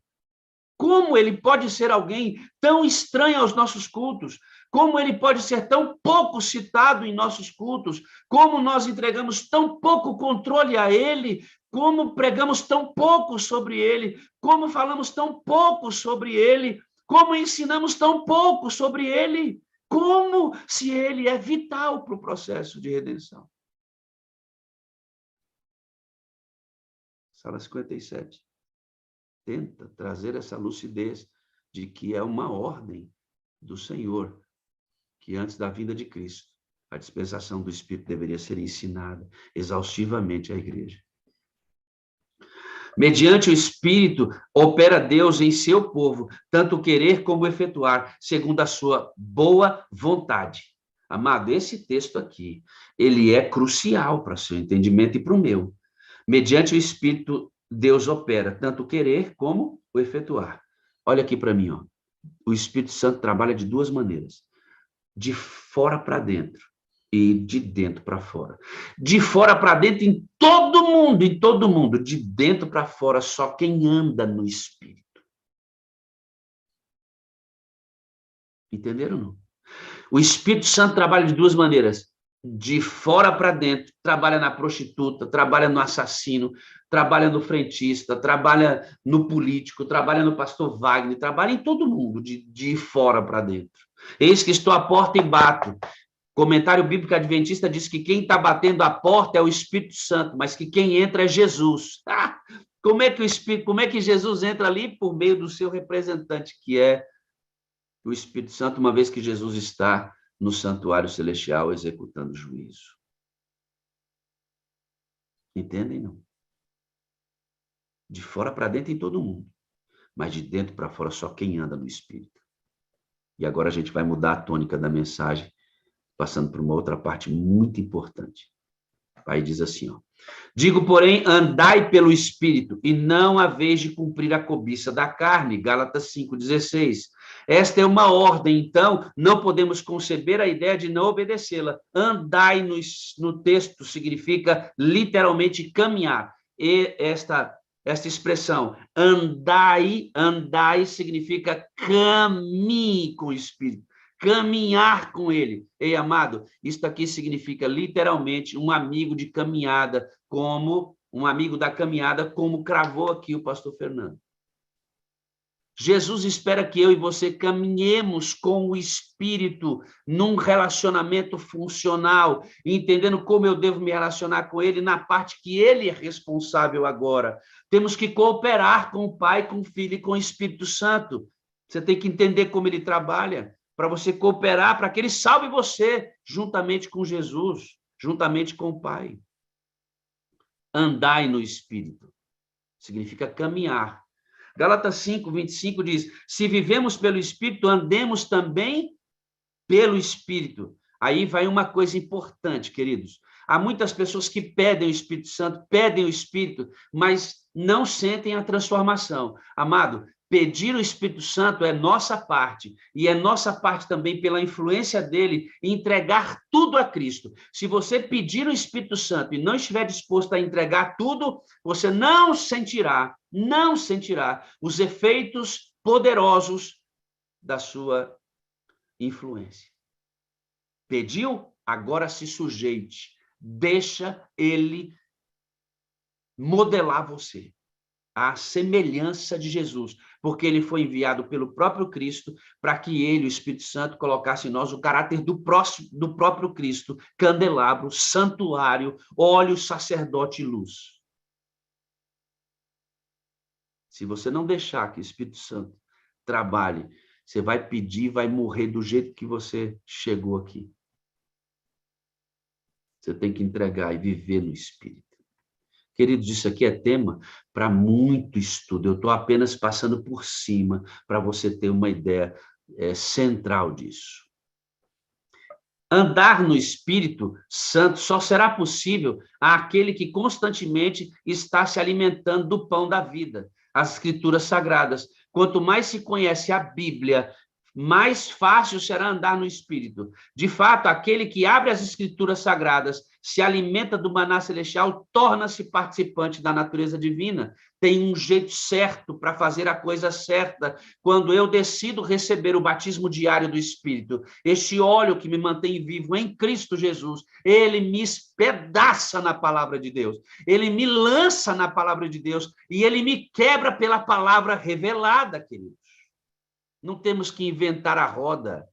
Como ele pode ser alguém tão estranho aos nossos cultos? Como ele pode ser tão pouco citado em nossos cultos? Como nós entregamos tão pouco controle a ele? Como pregamos tão pouco sobre ele? Como falamos tão pouco sobre ele? Como ensinamos tão pouco sobre ele? Como se ele é vital para o processo de redenção? Sala 57. Tenta trazer essa lucidez de que é uma ordem do Senhor, que antes da vinda de Cristo, a dispensação do Espírito deveria ser ensinada exaustivamente à igreja. Mediante o Espírito, opera Deus em seu povo, tanto querer como efetuar, segundo a sua boa vontade. Amado, esse texto aqui, ele é crucial para o seu entendimento e para o meu. Mediante o Espírito, Deus opera, tanto querer como o efetuar. Olha aqui para mim, ó. O Espírito Santo trabalha de duas maneiras. De fora para dentro e de dentro para fora. De fora para dentro em todo mundo. De dentro para fora, só quem anda no Espírito. Entenderam, não? O Espírito Santo trabalha de duas maneiras. De fora para dentro, trabalha na prostituta, trabalha no assassino, trabalha no frentista, trabalha no político, trabalha no pastor Wagner, trabalha em todo mundo, de fora para dentro. Eis que estou à porta e bato. Comentário bíblico adventista diz que quem está batendo a porta é o Espírito Santo, mas que quem entra é Jesus. Como é que Jesus entra ali? Por meio do seu representante, que é o Espírito Santo, uma vez que Jesus está no santuário celestial executando juízo. Entendem, não? De fora para dentro em todo mundo, mas de dentro para fora só quem anda no Espírito. E agora a gente vai mudar a tônica da mensagem, passando por uma outra parte muito importante. Aí diz assim, ó: digo, porém, andai pelo Espírito, e não haveis de cumprir a cobiça da carne. Gálatas 5,16. Esta é uma ordem, então, não podemos conceber a ideia de não obedecê-la. Andai no texto significa literalmente caminhar. E esta expressão, andai significa caminhe com o Espírito. Caminhar com ele. Ei, amado, isso aqui significa literalmente um amigo de caminhada, como um amigo da caminhada, como cravou aqui o pastor Fernando. Jesus espera que eu e você caminhemos com o Espírito num relacionamento funcional, entendendo como eu devo me relacionar com ele na parte que ele é responsável agora. Temos que cooperar com o Pai, com o Filho e com o Espírito Santo. Você tem que entender como ele trabalha, para você cooperar, para que ele salve você, juntamente com Jesus, juntamente com o Pai. Andai no Espírito. Significa caminhar. Gálatas 5:25 diz, se vivemos pelo Espírito, andemos também pelo Espírito. Aí vai uma coisa importante, queridos. Há muitas pessoas que pedem o Espírito Santo, pedem o Espírito, mas não sentem a transformação. Amado, pedir o Espírito Santo é nossa parte, e é nossa parte também, pela influência dele, entregar tudo a Cristo. Se você pedir o Espírito Santo e não estiver disposto a entregar tudo, você não sentirá os efeitos poderosos da sua influência. Pediu? Agora se sujeite. Deixa ele modelar você, a semelhança de Jesus, porque ele foi enviado pelo próprio Cristo para que ele, o Espírito Santo, colocasse em nós o caráter do próprio Cristo, candelabro, santuário, óleo, sacerdote e luz. Se você não deixar que o Espírito Santo trabalhe, você vai pedir, vai morrer do jeito que você chegou aqui. Você tem que entregar e viver no Espírito. Queridos, isso aqui é tema para muito estudo. Eu estou apenas passando por cima para você ter uma ideia central disso. Andar no Espírito Santo só será possível àquele que constantemente está se alimentando do pão da vida, as Escrituras Sagradas. Quanto mais se conhece a Bíblia, mais fácil será andar no Espírito. De fato, aquele que abre as Escrituras Sagradas, se alimenta do maná celestial, torna-se participante da natureza divina. Tem um jeito certo para fazer a coisa certa. Quando eu decido receber o batismo diário do Espírito, este óleo que me mantém vivo em Cristo Jesus, ele me espedaça na palavra de Deus, ele me lança na palavra de Deus e ele me quebra pela palavra revelada, querido. Não temos que inventar a roda.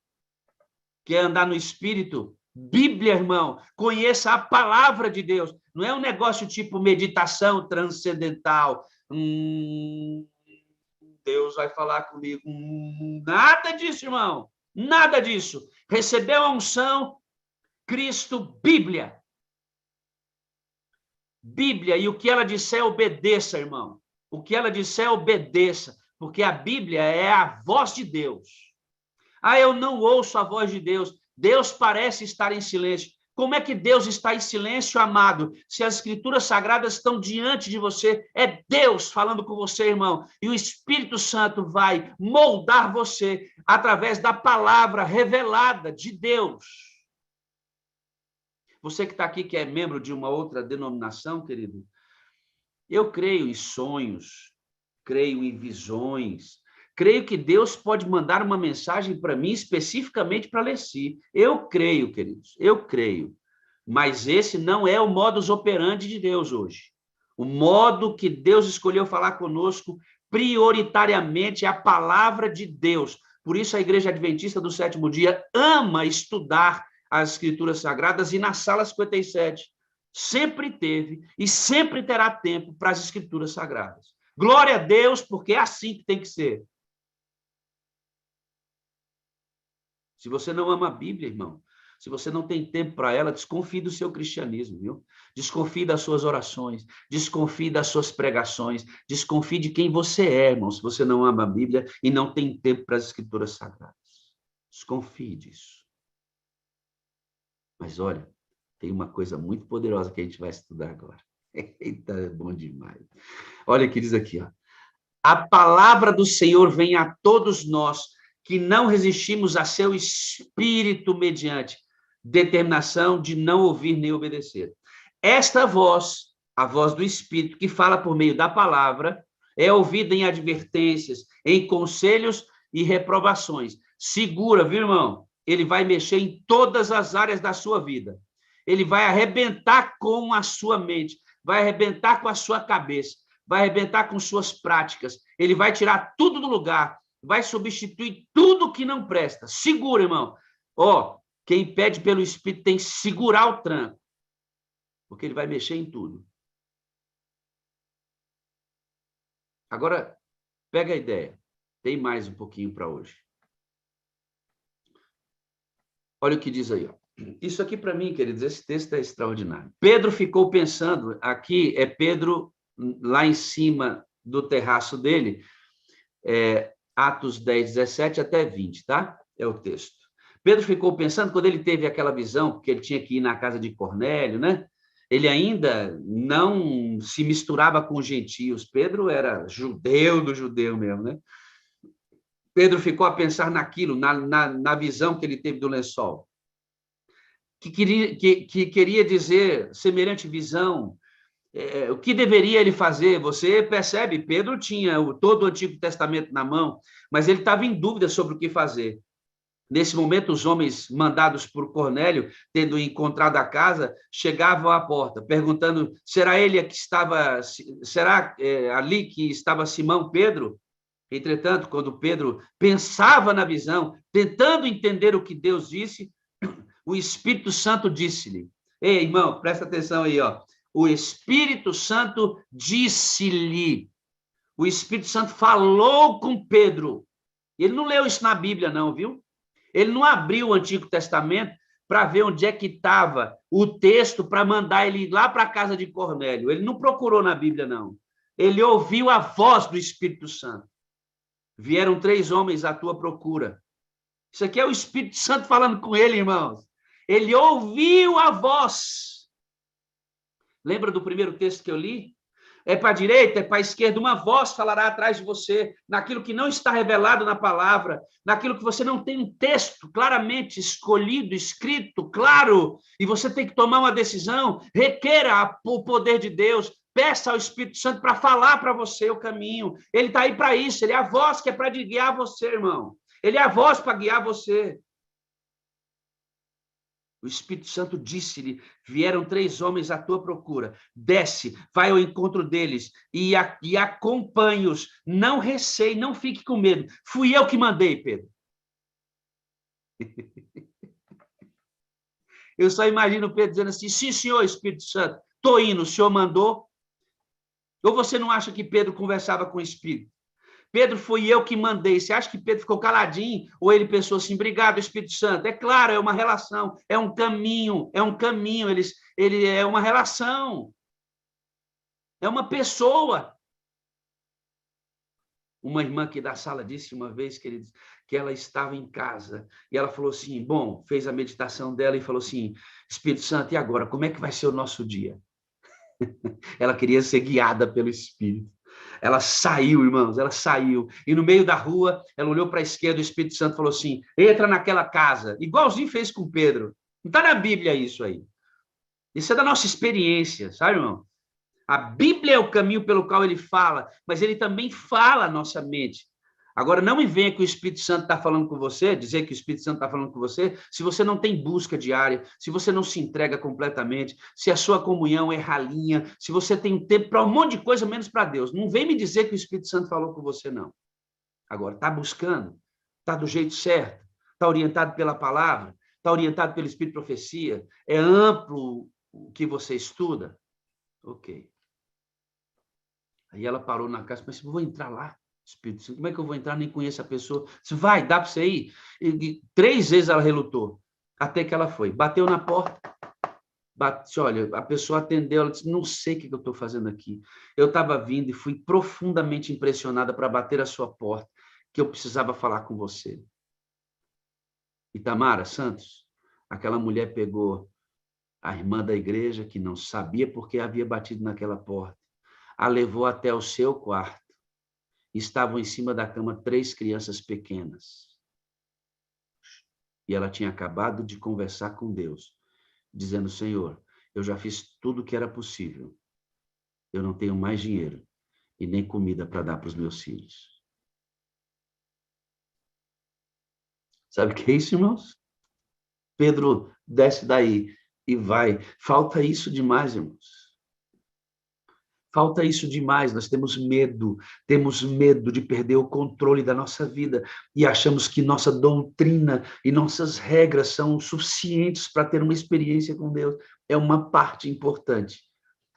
Quer andar no Espírito? Bíblia, irmão. Conheça a palavra de Deus. Não é um negócio tipo meditação transcendental. Deus vai falar comigo. Nada disso, irmão. Nada disso. Recebeu a unção, Cristo, Bíblia. Bíblia, e o que ela disser, obedeça, irmão. O que ela disser, obedeça. Porque a Bíblia é a voz de Deus. Eu não ouço a voz de Deus. Deus parece estar em silêncio. Como é que Deus está em silêncio, amado? Se as Escrituras Sagradas estão diante de você, é Deus falando com você, irmão. E o Espírito Santo vai moldar você através da palavra revelada de Deus. Você que está aqui, que é membro de uma outra denominação, querido, eu creio em sonhos, creio em visões, creio que Deus pode mandar uma mensagem para mim especificamente para Leci. Eu creio, queridos, eu creio. Mas esse não é o modus operandi de Deus hoje. O modo que Deus escolheu falar conosco prioritariamente é a palavra de Deus. Por isso a Igreja Adventista do Sétimo Dia ama estudar as Escrituras Sagradas e na Sala 57 sempre teve e sempre terá tempo para as Escrituras Sagradas. Glória a Deus, porque é assim que tem que ser. Se você não ama a Bíblia, irmão, se você não tem tempo para ela, desconfie do seu cristianismo, viu? Desconfie das suas orações, desconfie das suas pregações, desconfie de quem você é, irmão, se você não ama a Bíblia e não tem tempo para as Escrituras Sagradas. Desconfie disso. Mas olha, tem uma coisa muito poderosa que a gente vai estudar agora. Eita, é bom demais. Olha o que diz aqui, ó. A palavra do Senhor vem a todos nós que não resistimos a seu espírito mediante determinação de não ouvir nem obedecer. Esta voz, a voz do Espírito, que fala por meio da palavra, é ouvida em advertências, em conselhos e reprovações. Segura, viu, irmão? Ele vai mexer em todas as áreas da sua vida. Ele vai arrebentar com a sua mente, vai arrebentar com a sua cabeça, vai arrebentar com suas práticas. Ele vai tirar tudo do lugar, vai substituir tudo que não presta. Segura, irmão. Quem pede pelo Espírito tem que segurar o tranco, porque ele vai mexer em tudo. Agora, pega a ideia. Tem mais um pouquinho para hoje. Olha o que diz aí, ó. Isso aqui, para mim, queridos, esse texto é extraordinário. Pedro ficou pensando, aqui é Pedro lá em cima do terraço dele, Atos 10, 17 até 20, tá? É o texto. Pedro ficou pensando, quando ele teve aquela visão, porque ele tinha que ir na casa de Cornélio, né? Ele ainda não se misturava com os gentios. Pedro era judeu do judeu mesmo, né? Pedro ficou a pensar naquilo, na visão que ele teve do lençol. Que queria dizer, semelhante visão, o que deveria ele fazer? Você percebe, Pedro tinha todo o Antigo Testamento na mão, mas ele estava em dúvida sobre o que fazer. Nesse momento, os homens mandados por Cornélio, tendo encontrado a casa, chegavam à porta, perguntando: será ele que estava, será ali que estava Simão Pedro? Entretanto, quando Pedro pensava na visão, tentando entender o que Deus disse, o Espírito Santo disse-lhe: ei, irmão, presta atenção aí, ó. O Espírito Santo disse-lhe. O Espírito Santo falou com Pedro. Ele não leu isso na Bíblia, não, viu? Ele não abriu o Antigo Testamento para ver onde é que estava o texto para mandar ele ir lá para a casa de Cornélio. Ele não procurou na Bíblia, não. Ele ouviu a voz do Espírito Santo. Vieram 3 homens à tua procura. Isso aqui é o Espírito Santo falando com ele, irmãos. Ele ouviu a voz. Lembra do primeiro texto que eu li? É para a direita, é para a esquerda, uma voz falará atrás de você, naquilo que não está revelado na palavra, naquilo que você não tem um texto claramente escolhido, escrito, claro, e você tem que tomar uma decisão, requeira o poder de Deus, peça ao Espírito Santo para falar para você o caminho. Ele está aí para isso, ele é a voz que é para guiar você, irmão. Ele é a voz para guiar você. O Espírito Santo disse-lhe: vieram 3 homens à tua procura. Desce, vai ao encontro deles e acompanhe-os. Não receie, não fique com medo. Fui eu que mandei, Pedro. Eu só imagino Pedro dizendo assim: sim, senhor Espírito Santo, estou indo, o senhor mandou. Ou você não acha que Pedro conversava com o Espírito? Pedro, foi eu que mandei. Você acha que Pedro ficou caladinho? Ou ele pensou assim, obrigado, Espírito Santo? É claro, é uma relação, é um caminho, ele é uma relação, é uma pessoa. Uma irmã aqui da sala disse uma vez que ela estava em casa e ela falou assim, bom, fez a meditação dela e falou assim, Espírito Santo, e agora, como é que vai ser o nosso dia? Ela queria ser guiada pelo Espírito. Ela saiu, irmãos, ela saiu. E no meio da rua, ela olhou para a esquerda, o Espírito Santo falou assim, entra naquela casa. Igualzinho fez com Pedro. Não está na Bíblia isso aí. Isso é da nossa experiência, sabe, irmão? A Bíblia é o caminho pelo qual ele fala, mas ele também fala a nossa mente. Agora, não me venha que o Espírito Santo está falando com você, dizer que o Espírito Santo está falando com você, se você não tem busca diária, se você não se entrega completamente, se a sua comunhão é ralinha, se você tem tempo para um monte de coisa, menos para Deus. Não vem me dizer que o Espírito Santo falou com você, não. Agora, está buscando? Está do jeito certo? Está orientado pela palavra? Está orientado pelo Espírito de Profecia? É amplo o que você estuda? Ok. Aí ela parou na casa, mas eu vou entrar lá, Espírito Santo, como é que eu vou entrar? Nem conheço a pessoa. Disse, vai, dá para você ir? E 3 vezes ela relutou, até que ela foi. Bateu na porta, disse, olha, a pessoa atendeu, ela disse, não sei o que eu estou fazendo aqui. Eu estava vindo e fui profundamente impressionada para bater a sua porta, que eu precisava falar com você. Itamara Santos, aquela mulher pegou a irmã da igreja, que não sabia por que havia batido naquela porta, a levou até o seu quarto. Estavam em cima da cama 3 crianças pequenas. E ela tinha acabado de conversar com Deus, dizendo, Senhor, eu já fiz tudo o que era possível. Eu não tenho mais dinheiro e nem comida para dar para os meus filhos. Sabe o que é isso, irmãos? Pedro desce daí e vai. Falta isso demais, irmãos. Falta isso demais, nós temos medo de perder o controle da nossa vida e achamos que nossa doutrina e nossas regras são suficientes para ter uma experiência com Deus. É uma parte importante,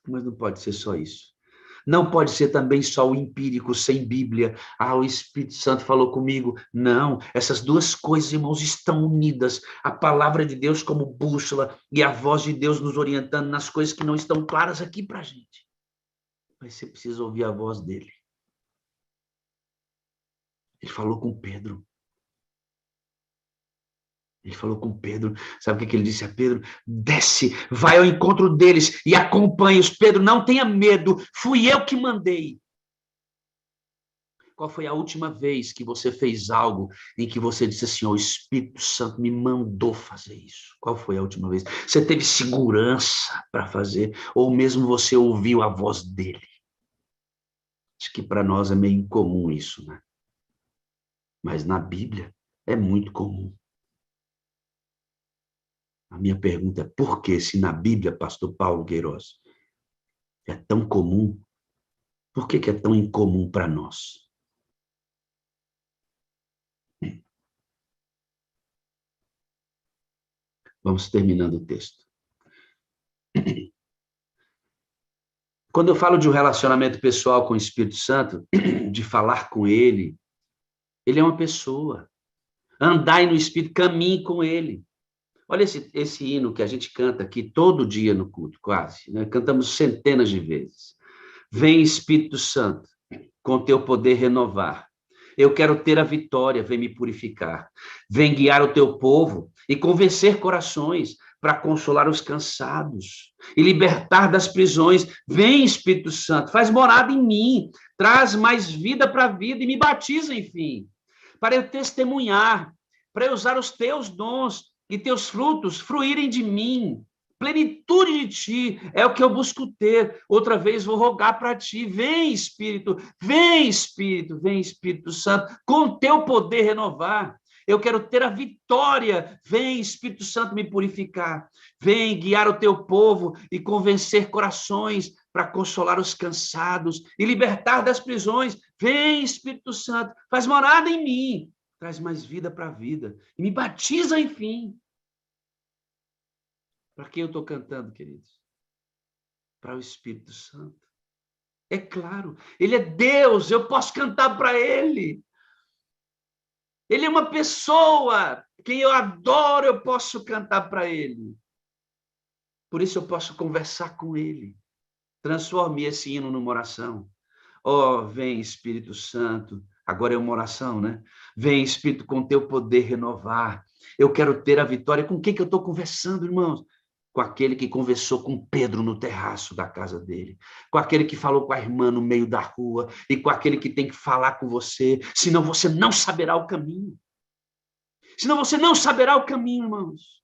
mas não pode ser só isso. Não pode ser também só o empírico, sem Bíblia. Ah, o Espírito Santo falou comigo. Não, essas 2 coisas, irmãos, estão unidas. A palavra de Deus como bússola e a voz de Deus nos orientando nas coisas que não estão claras aqui para a gente. Mas você precisa ouvir a voz dele. Ele falou com Pedro. Ele falou com Pedro, sabe o que ele disse a Pedro? Desce, vai ao encontro deles e acompanhe-os. Pedro, não tenha medo, fui eu que mandei. Qual foi a última vez que você fez algo em que você disse assim, o Espírito Santo me mandou fazer isso? Qual foi a última vez? Você teve segurança para fazer? Ou mesmo você ouviu a voz dele? Acho que para nós é meio incomum isso, né? Mas na Bíblia é muito comum. A minha pergunta é, por que se na Bíblia, pastor Paulo Queiroz, é tão comum, por que é tão incomum para nós? Vamos terminando o texto. Quando eu falo de um relacionamento pessoal com o Espírito Santo, de falar com ele, ele é uma pessoa. Andai no Espírito, caminhe com ele. Olha esse hino que a gente canta aqui todo dia no culto, quase. Né? Cantamos centenas de vezes. Vem, Espírito Santo, com teu poder renovar. Eu quero ter a vitória, vem me purificar. Vem guiar o teu povo e convencer corações para consolar os cansados e libertar das prisões. Vem, Espírito Santo, faz morada em mim, traz mais vida para a vida e me batiza, enfim, para eu testemunhar, para eu usar os teus dons e teus frutos fruírem de mim. Plenitude de ti é o que eu busco ter. Outra vez vou rogar para ti. Vem, Espírito, vem, Espírito, vem, Espírito Santo, com teu poder renovar. Eu quero ter a vitória. Vem, Espírito Santo, me purificar. Vem guiar o teu povo e convencer corações para consolar os cansados e libertar das prisões. Vem, Espírito Santo, faz morada em mim. Traz mais vida para a vida. E me batiza, enfim. Para quem eu estou cantando, queridos? Para o Espírito Santo. É claro, ele é Deus, eu posso cantar para ele. Ele é uma pessoa, quem eu adoro, eu posso cantar para ele. Por isso eu posso conversar com ele. Transforme esse hino numa oração. Oh, vem Espírito Santo. Agora é uma oração, né? Vem Espírito com teu poder renovar. Eu quero ter a vitória. Com quem que eu estou conversando, irmãos? Com aquele que conversou com Pedro no terraço da casa dele, com aquele que falou com a irmã no meio da rua, e com aquele que tem que falar com você, senão você não saberá o caminho. Senão você não saberá o caminho, irmãos.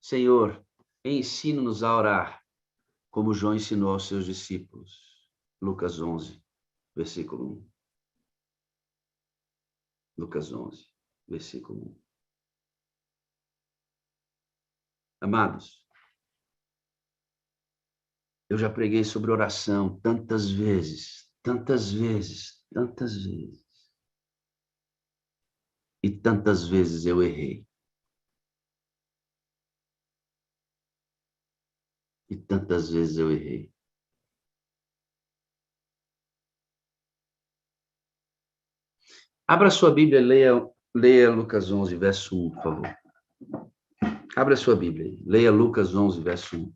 Senhor, ensina-nos a orar, como João ensinou aos seus discípulos. Lucas 11, versículo 1. Lucas 11, versículo 1. Amados, eu já preguei sobre oração tantas vezes, tantas vezes, tantas vezes. E tantas vezes eu errei. E tantas vezes eu errei. Abra sua Bíblia e leia Lucas 11, verso 1, por favor. Abra sua Bíblia. Leia Lucas 11, verso 1.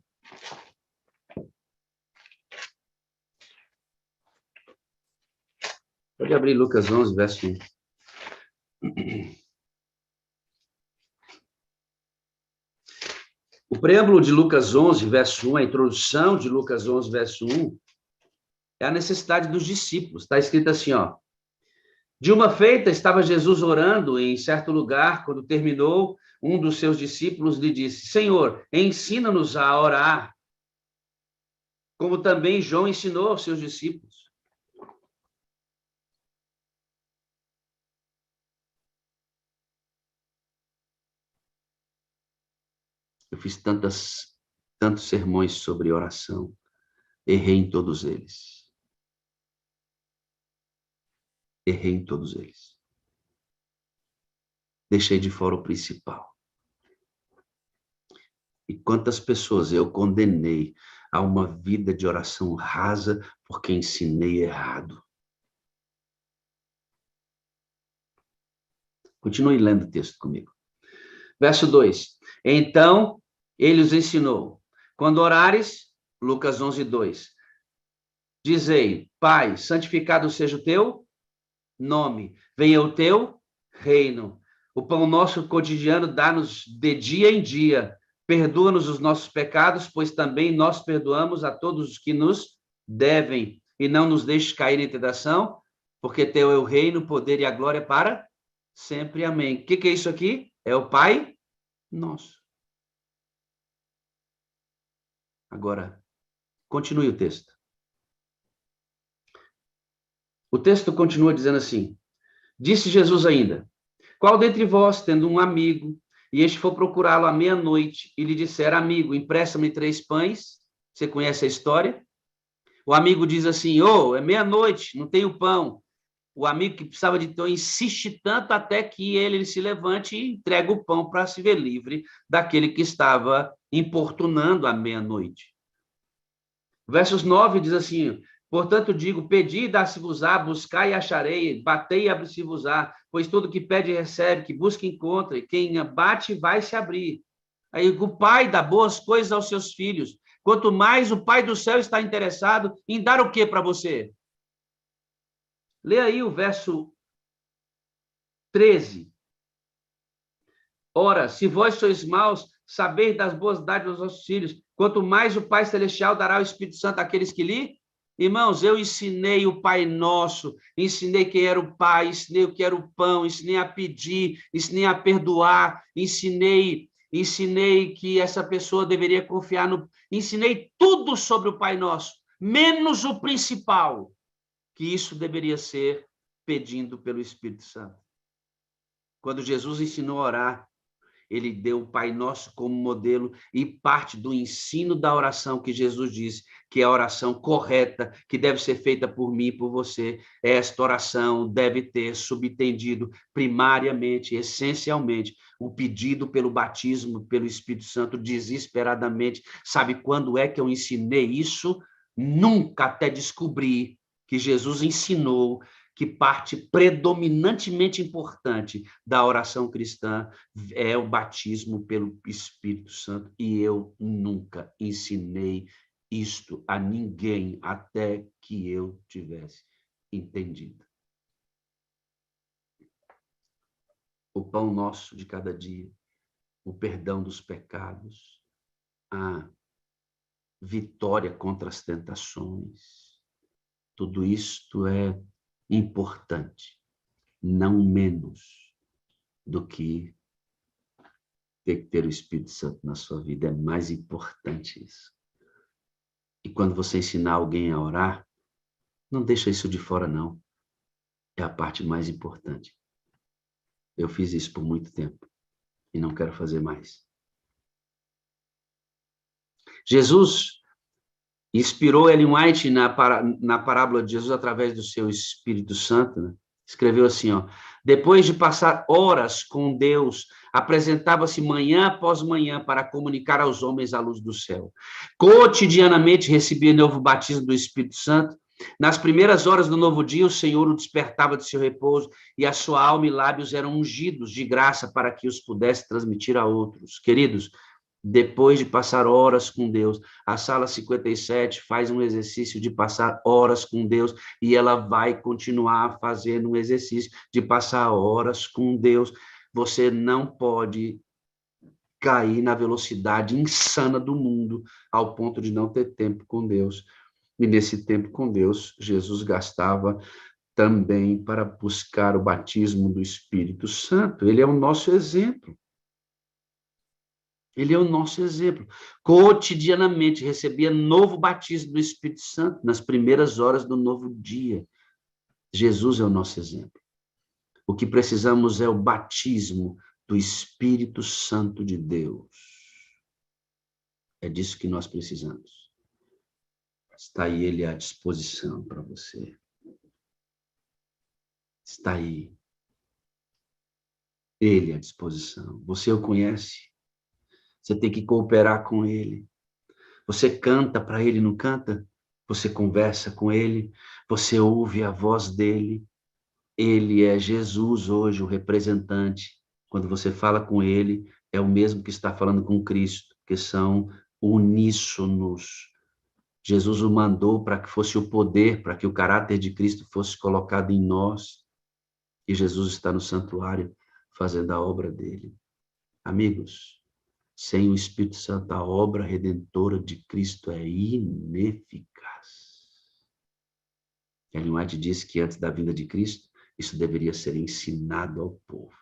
Pode abrir Lucas 11, verso 1. O preâmbulo de Lucas 11, verso 1, a introdução de Lucas 11, verso 1, é a necessidade dos discípulos. Está escrito assim, ó. De uma feita, estava Jesus orando em certo lugar, quando terminou, um dos seus discípulos lhe disse, Senhor, ensina-nos a orar, como também João ensinou aos seus discípulos. Eu fiz tantos sermões sobre oração, errei em todos eles. Errei em todos eles. Deixei de fora o principal. E quantas pessoas eu condenei a uma vida de oração rasa porque ensinei errado. Continue lendo o texto comigo. Verso 2. Então, ele os ensinou. Quando orares, Lucas 11:2. Dizei, Pai, santificado seja o teu nome, venha o teu reino. O pão nosso cotidiano dá-nos de dia em dia. Perdoa-nos os nossos pecados, pois também nós perdoamos a todos os que nos devem. E não nos deixes cair em tentação, porque teu é o reino, o poder e a glória para sempre. Amém. O que é isso aqui? É o Pai Nosso. Agora, continue o texto. O texto continua dizendo assim: disse Jesus ainda, qual dentre vós, tendo um amigo, e este for procurá-lo à meia-noite, e lhe disser, amigo, empresta-me 3 pães, você conhece a história? O amigo diz assim, é meia-noite, não tenho pão. O amigo que precisava de pão insiste tanto até que ele se levante e entrega o pão para se ver livre daquele que estava importunando à meia-noite. Versos 9 diz assim, portanto digo, pedi e dá-se-vos-á, buscai e acharei, batei e abre-se-vos-á, pois todo que pede recebe, que busca encontra, e quem bate vai se abrir. Aí o pai dá boas coisas aos seus filhos, quanto mais o pai do céu está interessado em dar o que para você? Lê aí o verso 13. Ora, se vós sois maus, sabeis das boas dádivas aos vossos filhos, quanto mais o Pai Celestial dará o Espírito Santo àqueles que lhe... Irmãos, eu ensinei o Pai Nosso, ensinei quem era o Pai, ensinei o que era o pão, ensinei a pedir, ensinei a perdoar, ensinei que essa pessoa deveria confiar no... Ensinei tudo sobre o Pai Nosso, menos o principal, que isso deveria ser pedindo pelo Espírito Santo. Quando Jesus ensinou a orar, ele deu o Pai Nosso como modelo e parte do ensino da oração que Jesus disse, que é a oração correta, que deve ser feita por mim e por você. Esta oração deve ter subtendido primariamente, essencialmente, o pedido pelo batismo pelo Espírito Santo desesperadamente. Sabe quando é que eu ensinei isso? Nunca, até descobrir que Jesus ensinou que parte predominantemente importante da oração cristã é o batismo pelo Espírito Santo, e eu nunca ensinei isto a ninguém até que eu tivesse entendido. O pão nosso de cada dia, o perdão dos pecados, a vitória contra as tentações, tudo isto é importante, não menos do que ter o Espírito Santo na sua vida. É mais importante isso. E quando você ensinar alguém a orar, não deixa isso de fora, não. É a parte mais importante. Eu fiz isso por muito tempo e não quero fazer mais. Jesus inspirou Ellen White na parábola de Jesus através do seu Espírito Santo, né? Escreveu assim, depois de passar horas com Deus, apresentava-se manhã após manhã para comunicar aos homens a luz do céu. Cotidianamente recebia novo batismo do Espírito Santo. Nas primeiras horas do novo dia, o Senhor o despertava de seu repouso e a sua alma e lábios eram ungidos de graça para que os pudesse transmitir a outros. Queridos, depois de passar horas com Deus, a sala 57 faz um exercício de passar horas com Deus e ela vai continuar fazendo um exercício de passar horas com Deus. Você não pode cair na velocidade insana do mundo ao ponto de não ter tempo com Deus. E nesse tempo com Deus, Jesus gastava também para buscar o batismo do Espírito Santo. Ele é o nosso exemplo. Ele é o nosso exemplo. Cotidianamente recebia novo batismo do Espírito Santo nas primeiras horas do novo dia. Jesus é o nosso exemplo. O que precisamos é o batismo do Espírito Santo de Deus. É disso que nós precisamos. Está aí ele à disposição para você. Está aí. Ele à disposição. Você o conhece? Você tem que cooperar com ele. Você canta para ele, não canta? Você conversa com ele, você ouve a voz dele. Ele é Jesus hoje, o representante. Quando você fala com ele, é o mesmo que está falando com Cristo, que são uníssonos. Jesus o mandou para que fosse o poder, para que o caráter de Cristo fosse colocado em nós. E Jesus está no santuário fazendo a obra dele. Amigos, sem o Espírito Santo, a obra redentora de Cristo é ineficaz. Ellen White disse que antes da vinda de Cristo, isso deveria ser ensinado ao povo.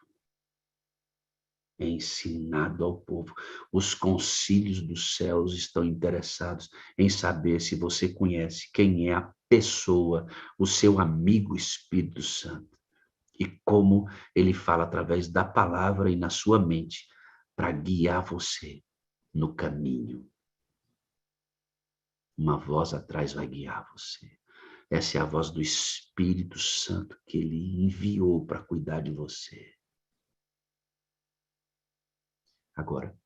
É ensinado ao povo. Os concílios dos céus estão interessados em saber se você conhece quem é a pessoa, o seu amigo Espírito Santo, e como ele fala através da palavra e na sua mente para guiar você no caminho. Uma voz atrás vai guiar você. Essa é a voz do Espírito Santo que ele enviou para cuidar de você. Agora,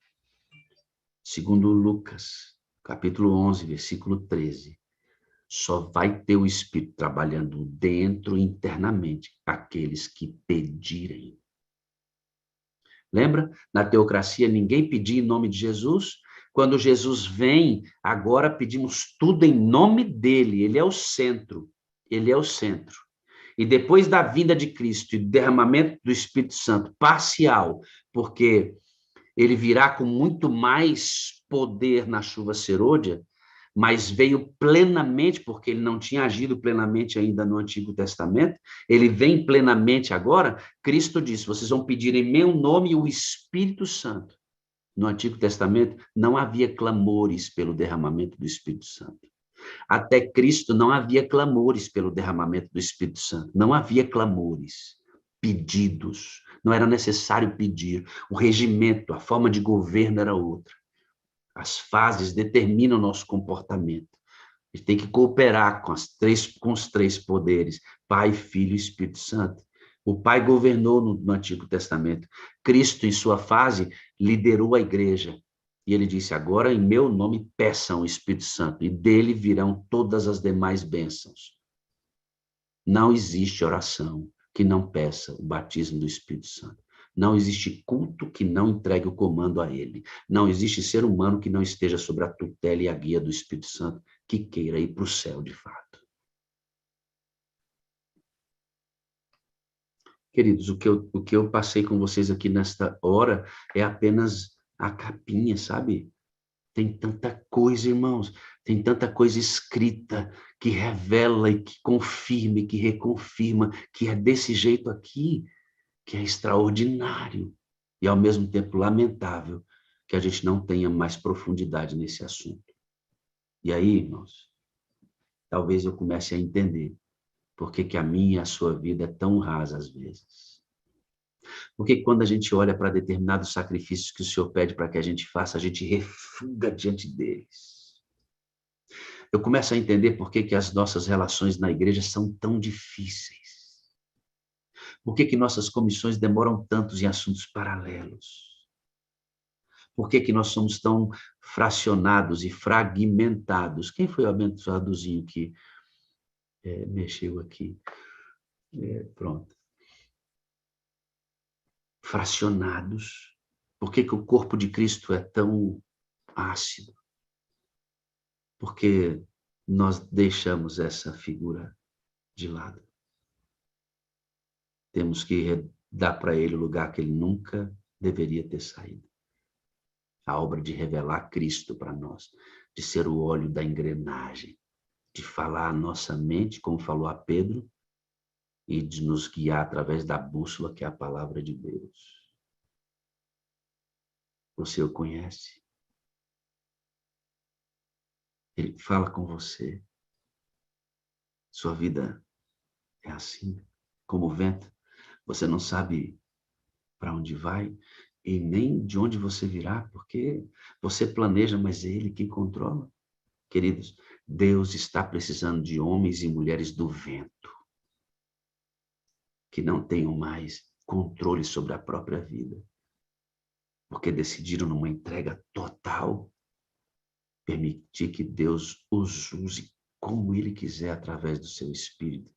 segundo Lucas, capítulo 11, versículo 13, só vai ter o Espírito trabalhando dentro internamente aqueles que pedirem. Lembra? Na teocracia, ninguém pedia em nome de Jesus. Quando Jesus vem, agora pedimos tudo em nome dele. Ele é o centro. Ele é o centro. E depois da vinda de Cristo e derramamento do Espírito Santo parcial, porque ele virá com muito mais poder na chuva serôdia, mas veio plenamente, porque ele não tinha agido plenamente ainda no Antigo Testamento, ele vem plenamente agora. Cristo disse, vocês vão pedir em meu nome o Espírito Santo. No Antigo Testamento não havia clamores pelo derramamento do Espírito Santo. Até Cristo não havia clamores pelo derramamento do Espírito Santo. Não havia clamores, pedidos. Não era necessário pedir. O regimento, a forma de governo era outra. As fases determinam o nosso comportamento. A gente tem que cooperar com os três poderes, Pai, Filho e Espírito Santo. O Pai governou no Antigo Testamento. Cristo, em sua fase, liderou a igreja. E ele disse, agora em meu nome peçam o Espírito Santo, e dele virão todas as demais bênçãos. Não existe oração que não peça o batismo do Espírito Santo. Não existe culto que não entregue o comando a ele. Não existe ser humano que não esteja sob a tutela e a guia do Espírito Santo, que queira ir para o céu de fato. Queridos, o que eu passei com vocês aqui nesta hora é apenas a capinha, sabe? Tem tanta coisa, irmãos, tem tanta coisa escrita que revela e que confirma e que reconfirma que é desse jeito aqui, que é extraordinário e ao mesmo tempo lamentável que a gente não tenha mais profundidade nesse assunto. E aí, irmãos, talvez eu comece a entender por que a minha e a sua vida é tão rasa às vezes. Porque quando a gente olha para determinados sacrifícios que o Senhor pede para que a gente faça, a gente refuga diante deles. Eu começo a entender por que as nossas relações na igreja são tão difíceis. Por que nossas comissões demoram tantos em assuntos paralelos? Por que nós somos tão fracionados e fragmentados? Quem foi o abençoadozinho que mexeu aqui? Pronto. Fracionados. Por que o corpo de Cristo é tão ácido? Porque nós deixamos essa figura de lado. Temos que dar para ele o lugar que ele nunca deveria ter saído. A obra de revelar Cristo para nós, de ser o óleo da engrenagem, de falar a nossa mente, como falou a Pedro, e de nos guiar através da bússola que é a palavra de Deus. Você o conhece? Ele fala com você. Sua vida é assim, como o vento. Você não sabe para onde vai e nem de onde você virá, porque você planeja, mas é Ele que controla. Queridos, Deus está precisando de homens e mulheres do vento, que não tenham mais controle sobre a própria vida, porque decidiram numa entrega total, permitir que Deus os use como Ele quiser através do seu Espírito,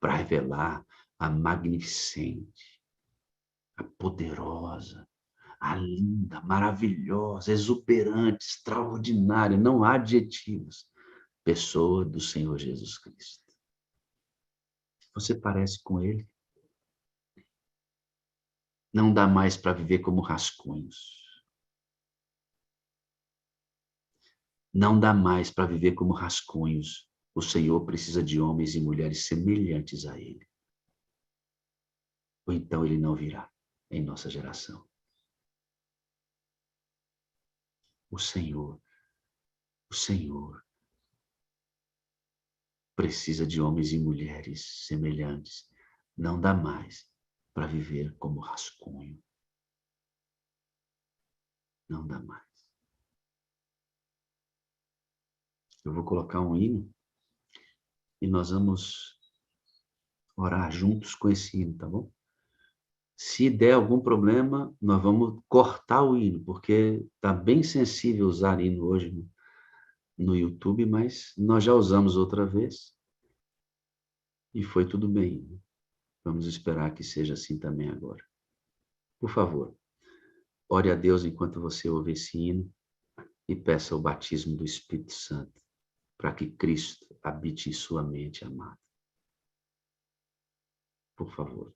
para revelar a magnificente, a poderosa, a linda, maravilhosa, exuberante, extraordinária, não há adjetivos, pessoa do Senhor Jesus Cristo. Você parece com ele? Não dá mais para viver como rascunhos. Não dá mais para viver como rascunhos. O Senhor precisa de homens e mulheres semelhantes a ele. Ou então ele não virá em nossa geração. O Senhor precisa de homens e mulheres semelhantes. Não dá mais para viver como rascunho. Não dá mais. Eu vou colocar um hino e nós vamos orar juntos com esse hino, tá bom? Se der algum problema, nós vamos cortar o hino, porque está bem sensível usar hino hoje no YouTube, mas nós já usamos outra vez e foi tudo bem. Vamos esperar que seja assim também agora. Por favor, ore a Deus enquanto você ouve esse hino e peça o batismo do Espírito Santo para que Cristo habite em sua mente, amada. Por favor.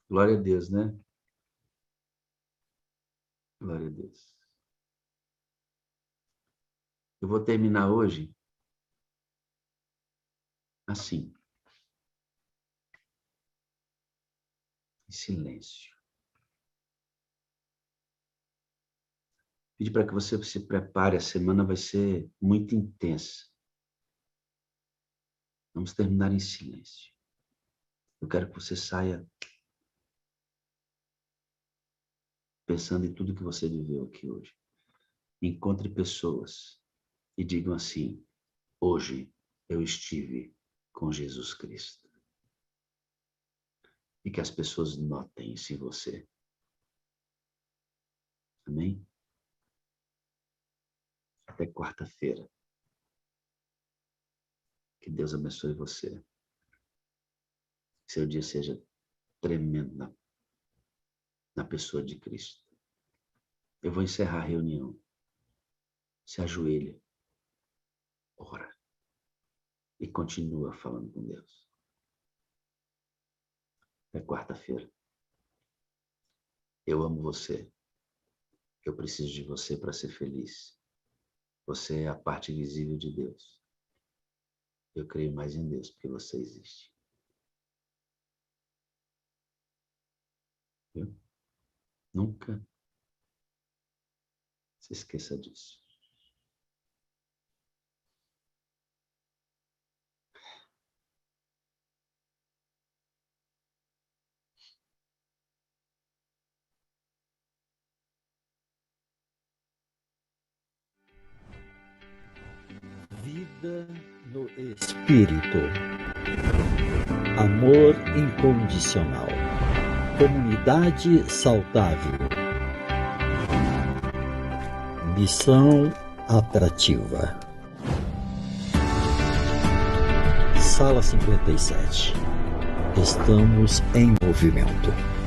Glória a Deus, né? Glória a Deus. Eu vou terminar hoje assim. Em silêncio. Pedir para que você se prepare, a semana vai ser muito intensa. Vamos terminar em silêncio. Eu quero que você saia pensando em tudo que você viveu aqui hoje. Encontre pessoas e digam assim: hoje eu estive com Jesus Cristo. E que as pessoas notem isso em você. Amém? Até quarta-feira. Que Deus abençoe você. Que seu dia seja tremendo na pessoa de Cristo. Eu vou encerrar a reunião. Se ajoelha. Ora. E continua falando com Deus. É quarta-feira. Eu amo você. Eu preciso de você para ser feliz. Você é a parte visível de Deus. Eu creio mais em Deus porque você existe. Viu? Nunca se esqueça disso. Vida no Espírito. Amor incondicional. Comunidade saudável. Missão atrativa. Sala 57. Estamos em movimento.